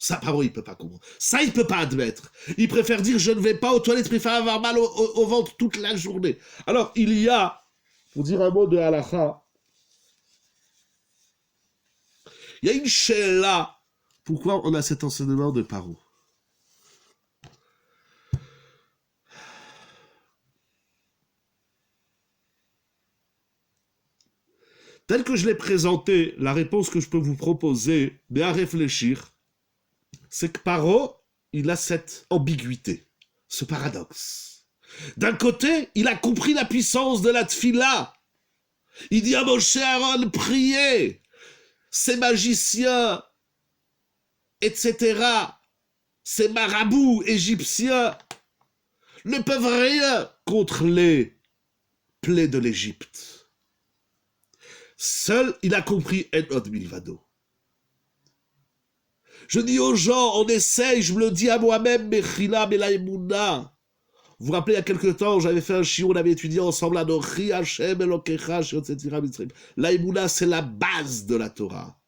S1: Ça, pardon, il peut pas comprendre. Ça, il peut pas admettre. Il préfère dire, je ne vais pas aux toilettes, je préfère avoir mal au ventre toute la journée. Alors, il y a, pour dire un mot de halakha, il y a une she'ela. Pourquoi on a cet enseignement de Paro? Tel que je l'ai présenté, la réponse que je peux vous proposer, mais à réfléchir, c'est que Paro, il a cette ambiguïté, ce paradoxe. D'un côté, il a compris la puissance de la tfila. Il dit à Moshe Aaron, priez. Ces magiciens, etc., ces marabouts égyptiens ne peuvent rien contre les plaies de l'Égypte. Seul, il a compris Enod Milvado. Je dis aux gens, on essaye, je me le dis à moi-même, Mechila Melaïmouna. Vous vous rappelez, il y a quelque temps, j'avais fait un chiot, on avait étudié ensemble Anochi Hashem Elokecha Shiotzetira Mitzrayim. L'Aïmouna, c'est la base de la Torah.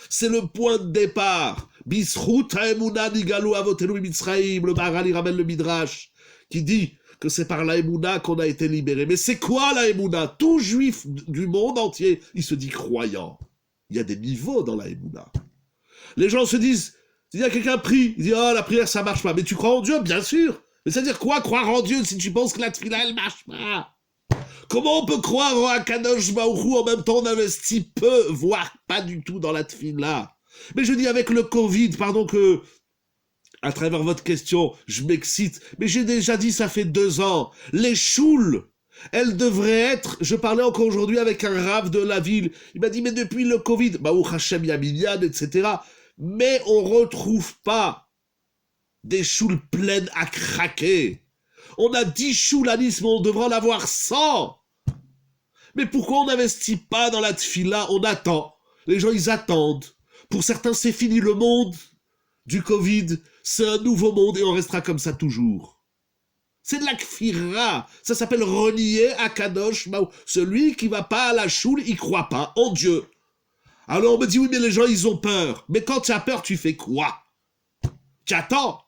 S1: C'est le point de départ. Bisrout Haemouna Nigalu Avotenu Mitzrayim, le Maharal, il ramène le Midrash, qui dit que c'est par l'Aïmouna qu'on a été libéré. Mais c'est quoi l'Aïmouna? Tout juif du monde entier, il se dit croyant. Il y a des niveaux dans l'Aïmouna. Les gens se disent, il y a quelqu'un prie, il dit, oh, la prière, ça marche pas. Mais tu crois en Dieu? Bien sûr. Mais c'est-à-dire quoi, croire en Dieu, si tu penses que la tefila, elle marche pas? Comment on peut croire en Akadosh Baruch Hu, en même temps on investit peu, voire pas du tout dans la tefila? Mais je dis avec le Covid, pardon que, à travers votre question, je m'excite, mais j'ai déjà dit, ça fait 2 ans, les choules, elles devraient être, je parlais encore aujourd'hui avec un rave de la ville, il m'a dit, mais depuis le Covid, Baruch Hashem Yaminian, etc., mais on retrouve pas des choules pleines à craquer. On a 10 choules à Nice, mais on devrait en avoir 100. Mais pourquoi on n'investit pas dans la tfila? On attend. Les gens, ils attendent. Pour certains, c'est fini le monde du Covid. C'est un nouveau monde et on restera comme ça toujours. C'est de la kfira. Ça s'appelle renier Akadosh Baruch Hu. Celui qui va pas à la choule, il croit pas en Dieu. Alors on me dit, oui, mais les gens, ils ont peur. Mais quand tu as peur, tu fais quoi? Tu attends.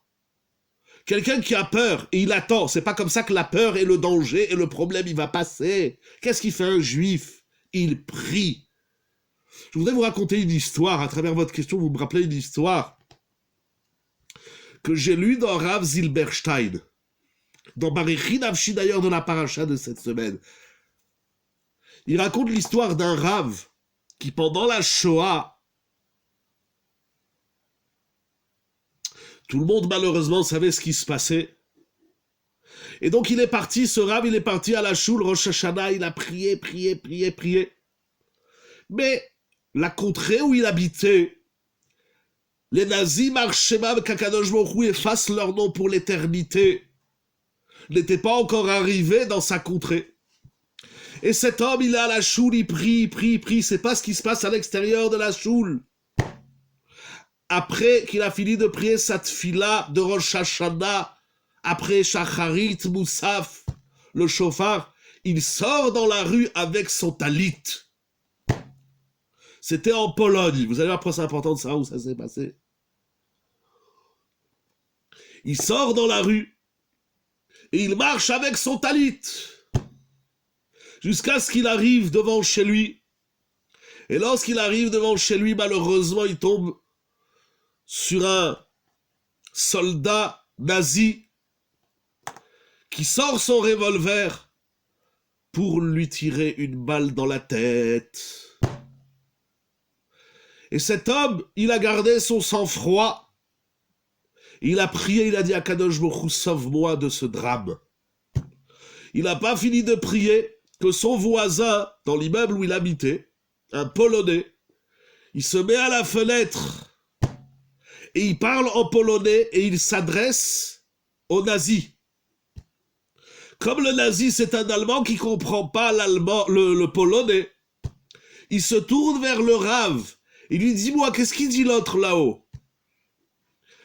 S1: Quelqu'un qui a peur, et il attend. C'est pas comme ça que la peur et le danger et le problème, il va passer. Qu'est-ce qu'il fait un juif? Il prie. Je voudrais vous raconter une histoire. À travers votre question, vous me rappelez une histoire que j'ai lue dans Rav Zilberstein. Dans Barichi Nafshi, d'ailleurs, de la paracha de cette semaine. Il raconte l'histoire d'un Rav qui, pendant la Shoah, tout le monde, malheureusement, savait ce qui se passait. Et donc, il est parti, ce Rav, il est parti à la Choule, Rosh Hashanah, il a prié. Mais la contrée où il habitait, les nazis, Marshema, Kakadosh Baruch Hu, effacent leur nom pour l'éternité, n'était pas encore arrivé dans sa contrée. Et cet homme, il est à la Choule, il prie, c'est pas ce qui se passe à l'extérieur de la Choule. Après qu'il a fini de prier sa tfila de Rosh Hashanah, après Shacharit, Moussaf, le chauffard, il sort dans la rue avec son talit. C'était en Pologne. Vous allez voir pourquoi c'est important de savoir où ça s'est passé. Il sort dans la rue et il marche avec son talit jusqu'à ce qu'il arrive devant chez lui. Et lorsqu'il arrive devant chez lui, malheureusement, il tombe sur un soldat nazi qui sort son revolver pour lui tirer une balle dans la tête. Et cet homme, il a gardé son sang-froid Il a prié, il a dit à Kadosh Baruch Hu, sauve-moi de ce drame. Il n'a pas fini de prier que son voisin, dans l'immeuble où il habitait, un Polonais, il se met à la fenêtre et il parle en polonais et il s'adresse aux nazis. Comme le nazi, c'est un Allemand qui ne comprend pas l'allemand, le polonais, il se tourne vers le Rav. Il lui dit, moi, qu'est-ce qu'il dit l'autre là-haut?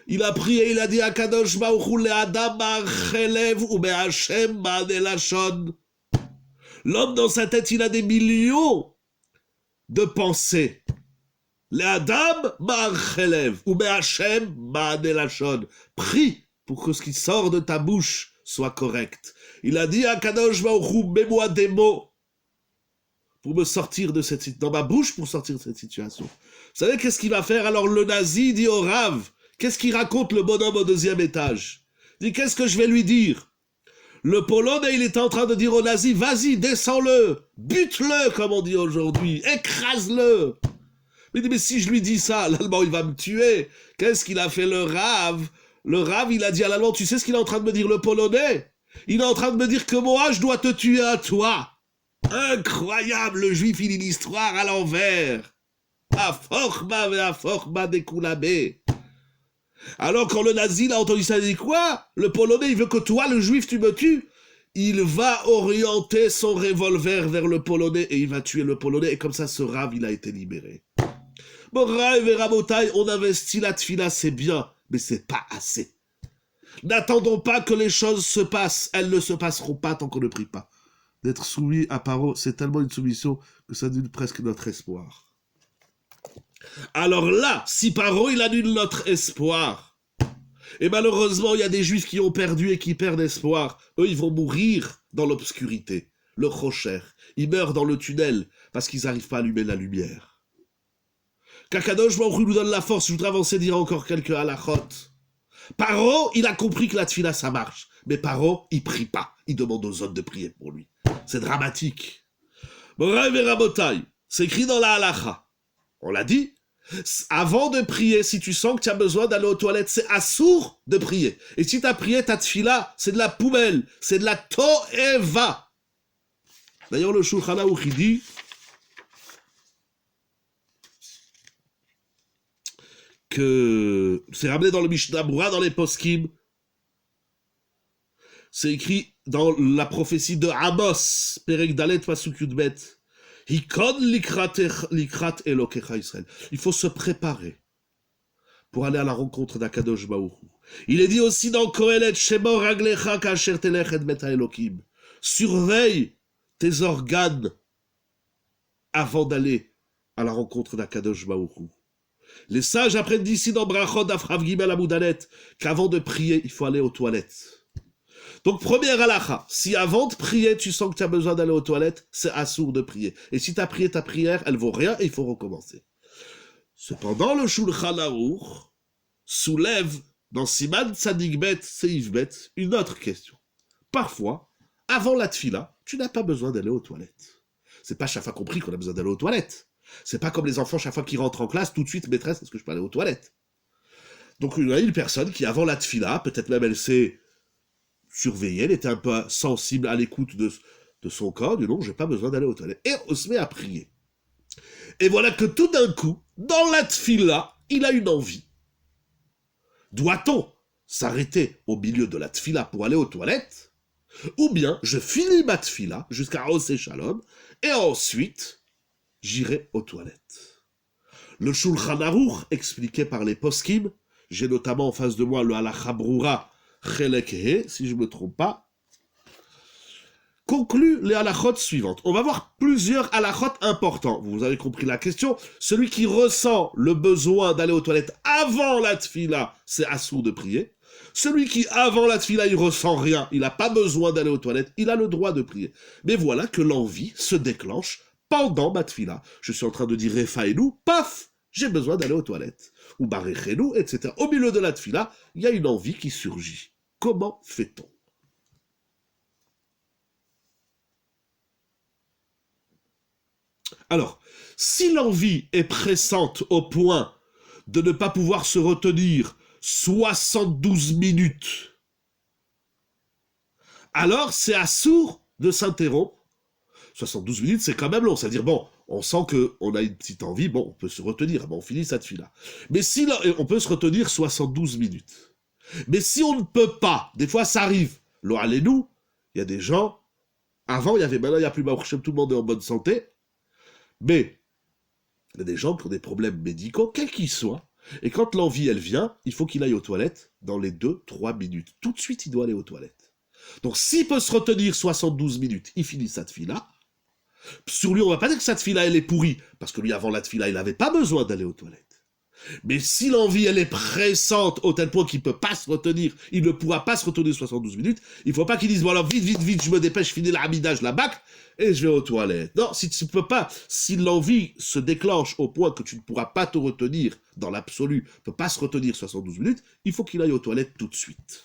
S1: Il a prié, il a dit, Akadosh Baruch Hu le'adam ma'achelev u'me'Hashem ma'anelashon. L'homme dans sa tête, il a des millions de pensées. Le'adam ma'achelev u'me'Hashem ma'anelashon. Prie pour que ce qui sort de ta bouche soit correct. Il a dit à Kadosh Baruch Hu, mets-moi des mots pour me sortir de cette situation, dans ma bouche pour sortir de cette situation. Vous savez qu'est-ce qu'il va faire? Alors le nazi dit au Rav, qu'est-ce qu'il raconte le bonhomme au deuxième étage? Il dit, qu'est-ce que je vais lui dire? Le Polonais, il est en train de dire au nazi, vas-y, descends-le, bute-le, comme on dit aujourd'hui, écrase-le. Il dit, mais si je lui dis ça, l'Allemand, il va me tuer. Qu'est-ce qu'il a fait le Rav? Le Rav, il a dit à l'Allemand, tu sais ce qu'il est en train de me dire, le Polonais? Il est en train de me dire que moi, je dois te tuer à toi. Incroyable, le juif, il lit l'histoire à l'envers. A forma ve a forma de koulabé. Alors quand le nazi il a entendu ça, il dit quoi? Le Polonais, il veut que toi, le juif, tu me tues? Il va orienter son revolver vers le Polonais et il va tuer le Polonais. Et comme ça, ce Rav, il a été libéré. Bon, Rav et Rabotai, on investit la tfila, c'est bien, mais c'est pas assez. N'attendons pas que les choses se passent. Elles ne se passeront pas tant qu'on ne prie pas. D'être soumis à Paro, c'est tellement une soumission que ça annule presque notre espoir. Alors là, si Paro, il annule notre espoir, et malheureusement, il y a des juifs qui ont perdu et qui perdent espoir, eux, ils vont mourir dans l'obscurité, le rocher. Ils meurent dans le tunnel parce qu'ils n'arrivent pas à allumer la lumière. Kakadosh Baruch Hu nous donne la force. Je voudrais avancer, dire encore quelques halachot. Paro, il a compris que la tfila, ça marche. Mais Paro, il prie pas. Il demande aux autres de prier pour lui. C'est dramatique. Moraï et Rabotai, c'est écrit dans la halacha. On l'a dit. Avant de prier, si tu sens que tu as besoin d'aller aux toilettes, c'est assour de prier. Et si tu as prié ta tfila, c'est de la poubelle. C'est de la to'eva. D'ailleurs, le Shulchan Aruch, il dit que c'est ramené dans le Mishnah Brura, dans les Poskim. C'est écrit dans la prophétie de Amos, Perek Dalet Pasuk Yudbet. Hikon likrat Elokecha Israël. Il faut se préparer pour aller à la rencontre d'Akadosh Baruch Hu. Il est dit aussi dans Kohelet, Shemor Raglecha Kasher Telech et Beta Elokim. Surveille tes organes avant d'aller à la rencontre d'Akadosh Baruch Hu. Les sages apprennent d'ici dans Brachot d'Afrav Gimel Amoudalet qu'avant de prier, il faut aller aux toilettes. Donc, première halakha, si avant de prier, tu sens que tu as besoin d'aller aux toilettes, c'est assour de prier. Et si tu as prié ta prière, elle vaut rien et il faut recommencer. Cependant, le Shulchan Aruch soulève dans Siman Tzadik Bet, Seif Bet, une autre question. Parfois, avant la tfila, tu n'as pas besoin d'aller aux toilettes. C'est pas chaque fois qu'on prie qu'on a besoin d'aller aux toilettes. C'est pas comme les enfants, chaque fois qu'ils rentrent en classe, tout de suite, maîtresse, est-ce que je peux aller aux toilettes? Donc, il y a une personne qui, avant la tfila, peut-être même elle s'est surveillée, elle était un peu sensible à l'écoute de son corps, dit non, j'ai pas besoin d'aller aux toilettes. Et on se met à prier. Et voilà que tout d'un coup, dans la tfila, il a une envie. Doit-on s'arrêter au milieu de la tfila pour aller aux toilettes? Ou bien, je finis ma tfila jusqu'à Osé Shalom, et ensuite, j'irai aux toilettes. Le Shulchan Aruch, expliqué par les poskim, j'ai notamment en face de moi le Halacha Brura Chelek He, si je ne me trompe pas, conclut les halachot suivantes. On va voir plusieurs halachot importants. Vous avez compris la question. Celui qui ressent le besoin d'aller aux toilettes avant la tfila, c'est assour de prier. Celui qui, avant la tfila, il ressent rien, il n'a pas besoin d'aller aux toilettes, il a le droit de prier. Mais voilà que l'envie se déclenche pendant ma tfila. Je suis en train de dire Refaïnou, paf, j'ai besoin d'aller aux toilettes. Ou Barechenou, etc. Au milieu de la tfila, il y a une envie qui surgit. Comment fait-on? Alors, si l'envie est pressante au point de ne pas pouvoir se retenir, 72 minutes, alors c'est assourd de s'interrompre. 72 minutes, c'est quand même long. C'est-à-dire, bon, on sent qu'on a une petite envie, bon, on peut se retenir, bon, on finit cette fille-là. Mais si on peut se retenir 72 minutes. Mais si on ne peut pas, des fois ça arrive, lo allez-nous, il y a des gens, avant il y avait, maintenant il n'y a plus, tout le monde est en bonne santé, mais il y a des gens qui ont des problèmes médicaux, quels qu'ils soient, et quand l'envie elle vient, il faut qu'il aille aux toilettes dans les 2-3 minutes. Tout de suite, il doit aller aux toilettes. Donc s'il peut se retenir 72 minutes, il finit cette fille-là. Sur lui, on va pas dire que cette fille-là, elle est pourrie, parce que lui, avant la fille-là, il n'avait pas besoin d'aller aux toilettes. Mais si l'envie, elle est pressante, au tel point qu'il ne peut pas se retenir, il ne pourra pas se retenir 72 minutes, il ne faut pas qu'il dise, bon alors, vite, je me dépêche, je finis la hamida, je la bâcle, et je vais aux toilettes. Non, si tu ne peux pas, si l'envie se déclenche au point que tu ne pourras pas te retenir, dans l'absolu, ne peut pas se retenir 72 minutes, il faut qu'il aille aux toilettes tout de suite.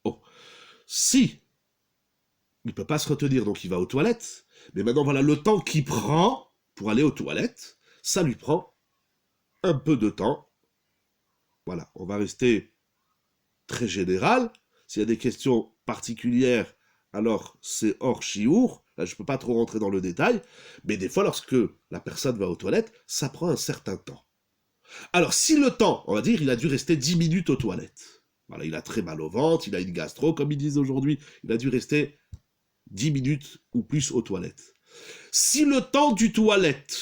S1: Oh. Si il ne peut pas se retenir, donc il va aux toilettes, mais maintenant voilà le temps qu'il prend pour aller aux toilettes, ça lui prend un peu de temps. Voilà, on va rester très général. S'il y a des questions particulières, alors c'est hors chiour. Là, je ne peux pas trop rentrer dans le détail, mais des fois, lorsque la personne va aux toilettes, ça prend un certain temps. Alors, si le temps, on va dire, il a dû rester 10 minutes aux toilettes. Voilà, il a très mal au ventre, il a une gastro, comme ils disent aujourd'hui, il a dû rester 10 minutes ou plus aux toilettes. Si le temps du toilette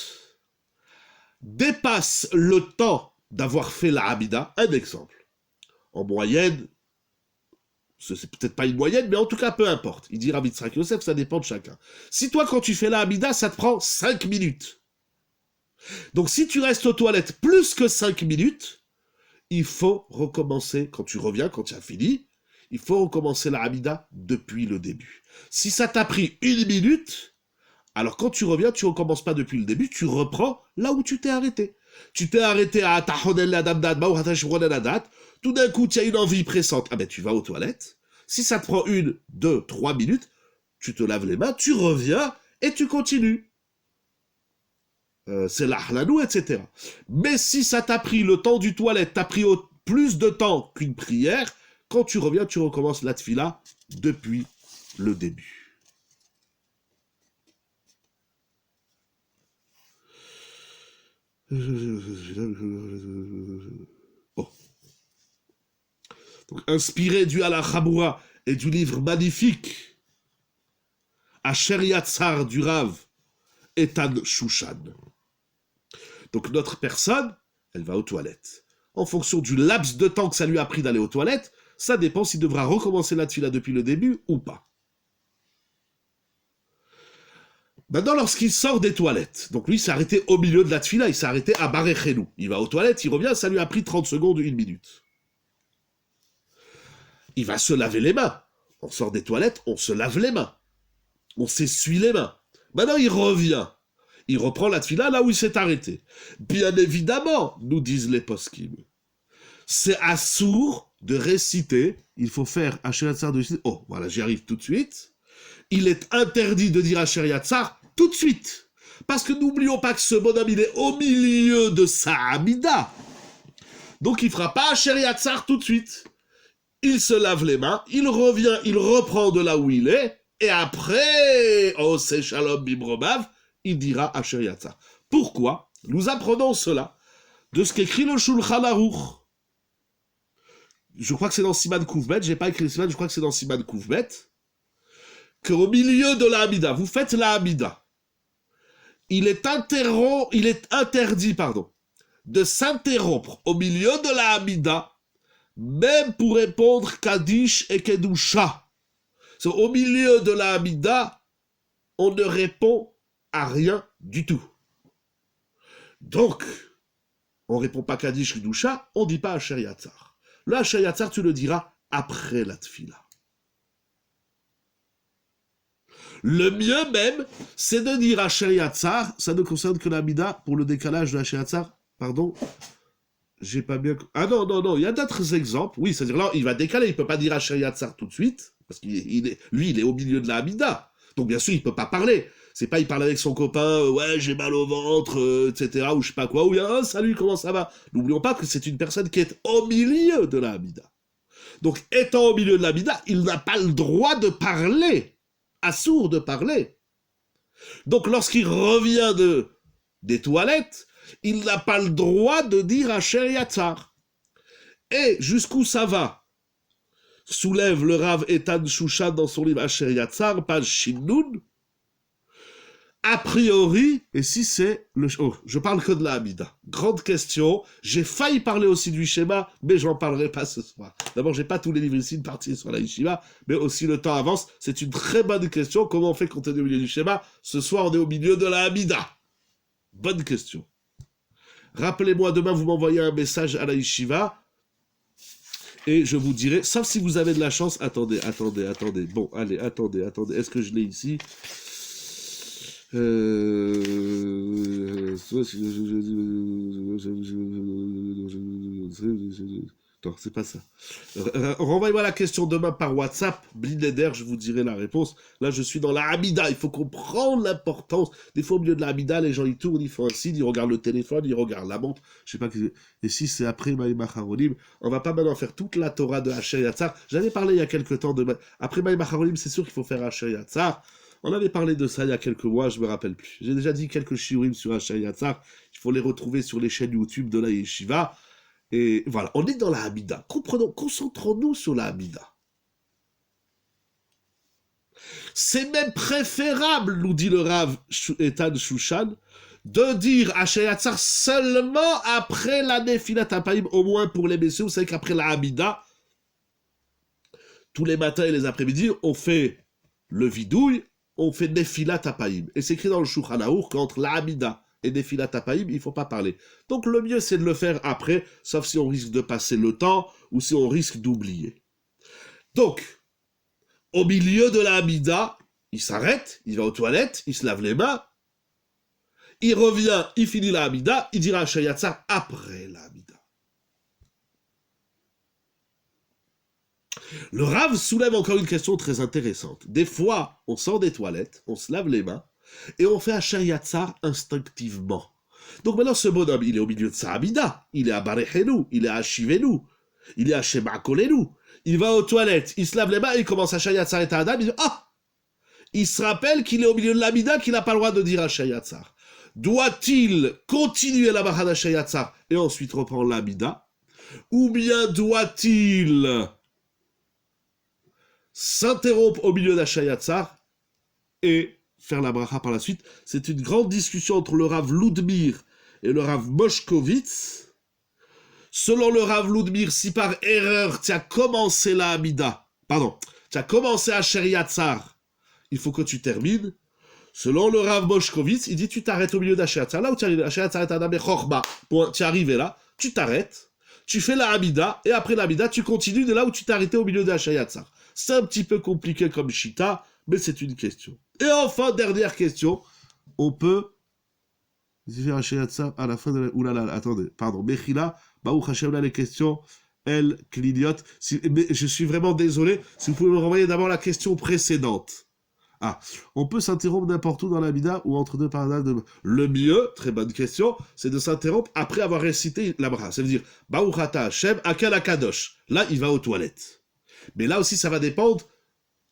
S1: dépasse le temps d'avoir fait la hamida, un exemple, en moyenne, c'est peut-être pas une moyenne, mais en tout cas, peu importe. Il dit Rav Yitzhak Yosef, ça dépend de chacun. Si toi, quand tu fais la hamida, ça te prend 5 minutes. Donc si tu restes aux toilettes plus que 5 minutes, il faut recommencer, quand tu reviens, quand tu as fini, il faut recommencer la hamida depuis le début. Si ça t'a pris 1 minute, alors quand tu reviens, tu ne recommences pas depuis le début, tu reprends là où tu t'es arrêté. Tu t'es arrêté à tout d'un coup, tu as une envie pressante. Ah ben tu vas aux toilettes. Si ça te prend 1, 2, 3 minutes, tu te laves les mains, tu reviens et tu continues. C'est l'ahlanou, etc. Mais si ça t'a pris le temps du toilette, t'as pris plus de temps qu'une prière, quand tu reviens, tu recommences la tfila depuis le début. Oh. Donc, inspiré du Al-Khaboura et du livre magnifique Asher Yatzar du Rav Etan Shushan. Donc notre personne, elle va aux toilettes. En fonction du laps de temps que ça lui a pris d'aller aux toilettes, ça dépend s'il devra recommencer la tfila depuis le début ou pas. Maintenant, lorsqu'il sort des toilettes, donc lui s'est arrêté au milieu de la tfila, il s'est arrêté à Barechenou. Il va aux toilettes, il revient, ça lui a pris 30 secondes, 1 minute. Il va se laver les mains. On sort des toilettes, on se lave les mains. On s'essuie les mains. Maintenant, il revient. Il reprend la tfila là où il s'est arrêté. Bien évidemment, nous disent les poskim, c'est assourd de réciter, il faut faire Asher Yatzar de réciter. Oh, voilà, j'y arrive tout de suite. Il est interdit de dire Asher Yatzar tout de suite. Parce que n'oublions pas que ce bonhomme, il est au milieu de sa hamida. Donc il ne fera pas Asher Yatzar tout de suite. Il se lave les mains, il revient, il reprend de là où il est, et après, oh c'est Shalom Bimromav, il dira Asher Yatzar. Pourquoi? Nous apprenons cela de ce qu'écrit le Shulchan Aruch. Je crois que c'est dans Siman Koufbet, j'ai pas écrit le Siman, je crois que c'est dans Siman Koufbet, qu'au milieu de la Hamida, vous faites la Hamida, il est interdit, de s'interrompre au milieu de la Hamida, même pour répondre Kaddish et Kedusha. Au milieu de la Hamida, on ne répond à rien du tout. Donc, on ne répond pas Kaddish Kedusha, on ne dit pas Asher Yatzar. Le Asher Yatzar, tu le diras après la tfila. Le mieux même, c'est de dire Asher Yatzar, ça ne concerne que la Mida, pour le décalage de Asher Yatzar, pardon, j'ai pas bien... Ah non, il y a d'autres exemples, oui, c'est-à-dire là, il va décaler, il ne peut pas dire Asher Yatzar tout de suite, Parce lui, il est au milieu de la Hamida. Donc bien sûr, il peut pas parler. C'est pas il parle avec son copain, ouais, j'ai mal au ventre, etc., ou je sais pas quoi, ou il y a, salut, comment ça va? N'oublions pas que c'est une personne qui est au milieu de la Hamida. Donc, étant au milieu de la Hamida, il n'a pas le droit de parler. Assourd de parler. Donc, lorsqu'il revient des toilettes, il n'a pas le droit de dire Asher Yatzar. Et jusqu'où ça va? Soulève le Rav Etan Shushan dans son livre Asher Yatzar, page Shinnoun. A priori, et si c'est le... Oh, je parle que de la Hamida. Grande question. J'ai failli parler aussi du schéma, mais j'en parlerai pas ce soir. D'abord, j'ai pas tous les livres ici, une partie sur la yeshiva, mais aussi le temps avance. C'est une très bonne question. Comment on fait quand on est au milieu du schéma? Ce soir, on est au milieu de la Hamida. Bonne question. Rappelez-moi, demain, vous m'envoyez un message à la yeshiva, et je vous dirai, sauf si vous avez de la chance, attendez. Bon, allez, attendez. Est-ce que je l'ai ici? Non, c'est pas ça. Renvoyez-moi la question demain par WhatsApp, Blinéder, je vous dirai la réponse. Là, je suis dans la Hamida, il faut comprendre l'importance. Des fois, au milieu de la Hamida, les gens, ils tournent, ils font un signe, ils regardent le téléphone, ils regardent la montre, je sais pas. Et si c'est après Maïm Acharonim, on va pas maintenant faire toute la Torah de Asher Yatzar. J'avais parlé il y a quelques temps après Maïm Acharonim, c'est sûr qu'il faut faire Asher Yatzar. On avait parlé de ça il y a quelques mois, je me rappelle plus. J'ai déjà dit quelques shiurim sur Asher Yatzar. Il faut les retrouver sur les chaînes YouTube de la Yeshiva. Et voilà, on est dans la Hamida. Concentrons-nous sur la Hamida. C'est même préférable, nous dit le Rav Etan Shushan, de dire Asher Yatzar seulement après la Nefilat Apayim, au moins pour les messieurs. Vous savez qu'après la Hamida, tous les matins et les après-midi, on fait le vidouille, on fait Nefilat Apayim. Et c'est écrit dans le Shulchan Aruch qu'entre la Hamida et Nefilat Apayim, il ne faut pas parler. Donc le mieux, c'est de le faire après, sauf si on risque de passer le temps ou si on risque d'oublier. Donc, au milieu de la Hamida, il s'arrête, il va aux toilettes, il se lave les mains, il revient, il finit la Hamida, il dira Asher Yatzar après la Hamida. Le Rav soulève encore une question très intéressante. Des fois, on sort des toilettes, on se lave les mains, et on fait Asher Yatzar instinctivement. Donc maintenant, ce bonhomme, il est au milieu de sa Hamida, il est à Barechenu, il est à Shivenu, il est à Shema Kolenu, il va aux toilettes, il se lave les mains, il commence à Asher Yatzar et Adam, il dit « Ah !» Il se rappelle qu'il est au milieu de l'Hamida, qu'il n'a pas le droit de dire Asher Yatzar. Doit-il continuer la Barad Asher Yatzar et ensuite reprendre l'Hamida? Ou bien doit-il s'interrompre au milieu d'Asher Yatzar et faire la bracha par la suite? C'est une grande discussion entre le Rav Ludmir et le Rav Moshkovitz. Selon le Rav Ludmir, si par erreur tu as commencé la Hamida, tu as commencé Asher Yatzar, il faut que tu termines. Selon le Rav Moshkovitz, il dit tu t'arrêtes au milieu d'Asher Yatzar. Là où tu arrives, Asher Yatzar est un Chorba. Tu es arrivé là, tu t'arrêtes, tu fais la Hamida, et après la Hamida, tu continues de là où tu t'es arrêté au milieu d'Asher Yatzar. C'est un petit peu compliqué comme Shita, mais c'est une question. Et enfin, dernière question, on peut faire Asher Yatzar à la fin de la... Oulala, attendez, pardon, Mechila, Baruch Hashem, là les questions, elle clignote. Mais je suis vraiment désolé, si vous pouvez me renvoyer d'abord la question précédente. Ah, on peut s'interrompre n'importe où dans la Mida ou entre deux paradas de... Le mieux, très bonne question, c'est de s'interrompre après avoir récité la bracha. Ça veut dire, Baruch Ata Hashem, Akel Akadosh. Là, il va aux toilettes. Mais là aussi, ça va dépendre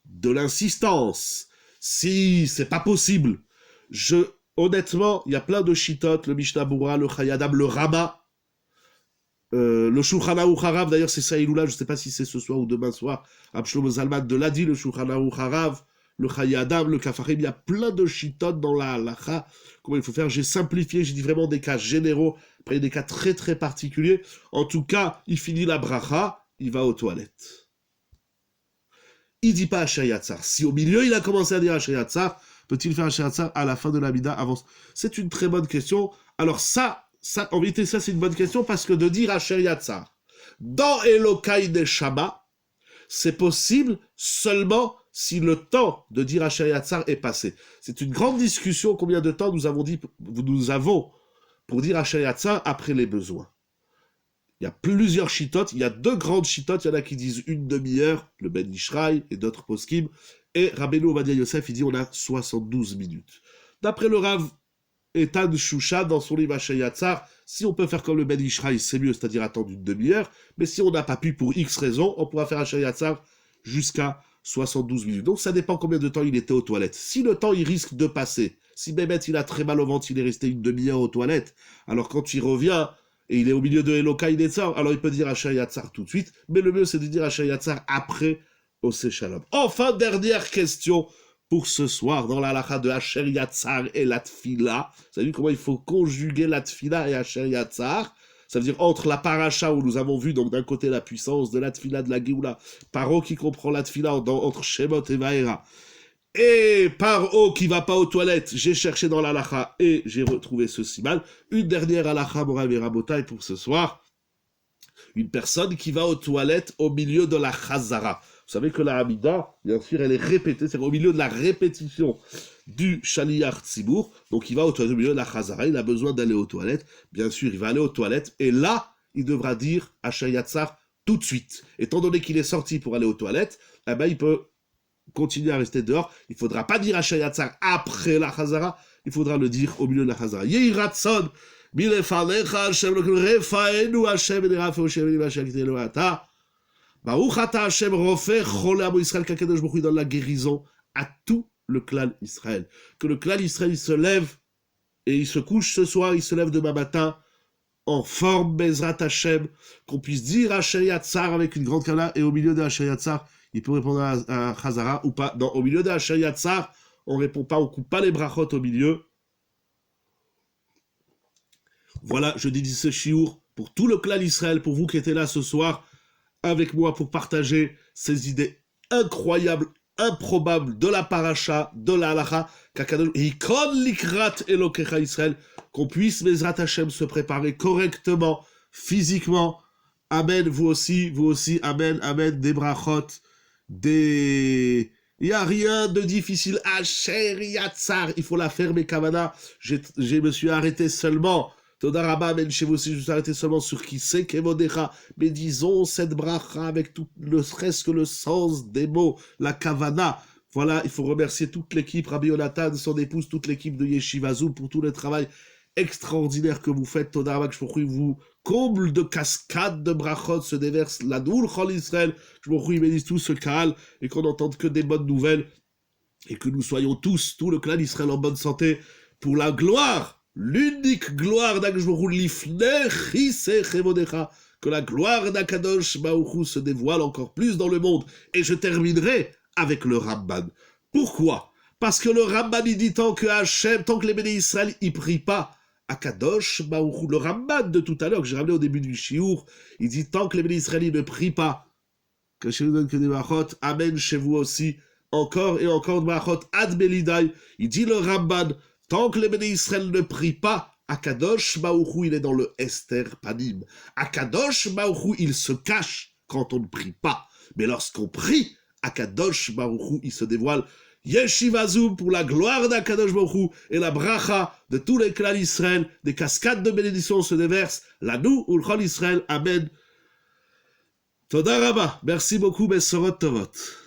S1: de l'insistance. Si c'est pas possible, honnêtement, il y a plein de shittot, le Mishnah Bura, le Chayadam, le Rama, le Shulchan Aruch Harav, d'ailleurs c'est ça Iloula, je sais pas si c'est ce soir ou demain soir, Abshlomo Zalman de l'Adi, le Shulchan Aruch Harav, le Chayadam, le Kafarim, il y a plein de shittot dans la halacha, comment il faut faire, j'ai simplifié, j'ai dit vraiment des cas généraux, après il y a des cas très très particuliers, en tout cas, il finit la bracha, il va aux toilettes. Il dit pas Asher Yatzar. Si au milieu il a commencé à dire Asher Yatzar, peut-il faire Asher Yatzar à la fin de la Mida avant? C'est une très bonne question. Alors ça, en vérité, ça c'est une bonne question parce que de dire Asher Yatzar dans Elokai Neshama, c'est possible seulement si le temps de dire Asher Yatzar est passé. C'est une grande discussion combien de temps nous avons pour dire Asher Yatzar après les besoins. Il y a plusieurs chitotes, il y a 2 grandes chitotes, il y en a qui disent une demi-heure, le Ben Ishraï et d'autres poskim, et Rabbeinu Ovadia Yosef, il dit on a 72 minutes. D'après le Rav Etan Shusha, dans son livre Asher Yatzar, si on peut faire comme le Ben Ishraï, c'est mieux, c'est-à-dire attendre une demi-heure, mais si on n'a pas pu pour X raisons, on pourra faire Asher Yatzar jusqu'à 72 minutes. Donc ça dépend combien de temps il était aux toilettes. Si le temps il risque de passer, si Bémet il a très mal au ventre, il est resté une demi-heure aux toilettes, alors quand il revient, et il est au milieu de Eloka Inetzar, alors il peut dire Asher Yatzar tout de suite, mais le mieux c'est de dire Asher Yatzar après Osé Shalom. Enfin, dernière question pour ce soir, dans la halakha de Asher Yatzar et la Tfila. Vous avez vu comment il faut conjuguer la Tfila et Asher Yatzar? Ça veut dire entre la paracha où nous avons vu donc d'un côté la puissance de la Tfila de la Géoula, Paro qui comprend la Tfila entre Shemot et Vaera, et Paro qui va pas aux toilettes, j'ai cherché dans la halakha et j'ai retrouvé ce siman. Une dernière halakha Morav et Rabotai pour ce soir. Une personne qui va aux toilettes au milieu de la Chazara. Vous savez que la Hamida, bien sûr, elle est répétée, c'est au milieu de la répétition du Shaliyar Tzibour. Donc il va au milieu de la Chazara, il a besoin d'aller aux toilettes. Bien sûr, il va aller aux toilettes et là, il devra dire Asher Yatzar tout de suite. Étant donné qu'il est sorti pour aller aux toilettes, eh ben, il peut continuer à rester dehors. Il ne faudra pas dire Asher Yatzar après la Chazara, il faudra le dire au milieu de la Chazara. Yehi Ratson, Milefanecha, Hashem, Refaenu, Hashem, Nerafe, Hashem, Hashem, Hashem, Baruch ata Hashem, Rofer, Cholam, Israël, Kakadosh Baruch Hu donne la guérison à tout le clan Israël. Que le clan Israël, il se lève et il se couche ce soir, il se lève demain matin en forme, Bezrat Hashem, qu'on puisse dire Asher Yatzar avec une grande kala, et au milieu de Asher Yatzar, il peut répondre à Chazara ou pas. Non, au milieu de Asher Yatzar, on ne répond pas, on ne coupe pas les brachot au milieu. Voilà, je dédie ce chiour pour tout le clan Israël, pour vous qui étiez là ce soir avec moi pour partager ces idées incroyables, improbables de la paracha, de la halakha, qu'on puisse, Bezrat Hashem, se préparer correctement, physiquement. Amen, vous aussi, amen, amen, des brachot, il n'y a rien de difficile. Asher Yatzar, il faut la faire, mes kavana. Je me suis arrêté seulement. Todarabah, men chez vous aussi, je me suis arrêté seulement sur qui c'est Kevodecha. Mais disons cette bracha avec tout le stress que le sens des mots, la kavana. Voilà, il faut remercier toute l'équipe, Rabbi Yonatan, son épouse, toute l'équipe de Yeshiva Zoom pour tout le travail extraordinaire que vous faites. Todarabah, que je vous comble de cascades de brachot se déverse la doule Chol Israël. Je vous bénisse tout ce Kaal et qu'on n'entende que des bonnes nouvelles et que nous soyons tous, tout le clan Israël en bonne santé pour la gloire. L'unique gloire d'Akjborou l'ifner chisechevodecha, que la gloire d'Akadosh Baruch Hu se dévoile encore plus dans le monde. Et je terminerai avec le Ramban. Pourquoi? Parce que le Ramban, il dit tant que Hachem, tant que les bénis Israël, ils prient pas Akadosh Baruch Hu. Le Ramban de tout à l'heure, que j'ai ramené au début du Shiur, il dit tant que les bénis Israël, ils ne prient pas, que chez nous donne que des brachot, amen chez vous aussi, encore et encore de brachot, ad belidai. Il dit le Ramban, tant que les bénis Israël ne prient pas, Akadosh Baruch Hu, il est dans le Esther Panim. Akadosh Baruch Hu, il se cache quand on ne prie pas. Mais lorsqu'on prie, Akadosh Baruch Hu, il se dévoile. Yeshiva Zoom pour la gloire d'Akadosh Baruch Hu et la bracha de tous les clans d'Israël. Des cascades de bénédictions se déversent. La nous, Ulchol Israël. Amen. Toda Rabba. Merci beaucoup, Bessorot Tovot.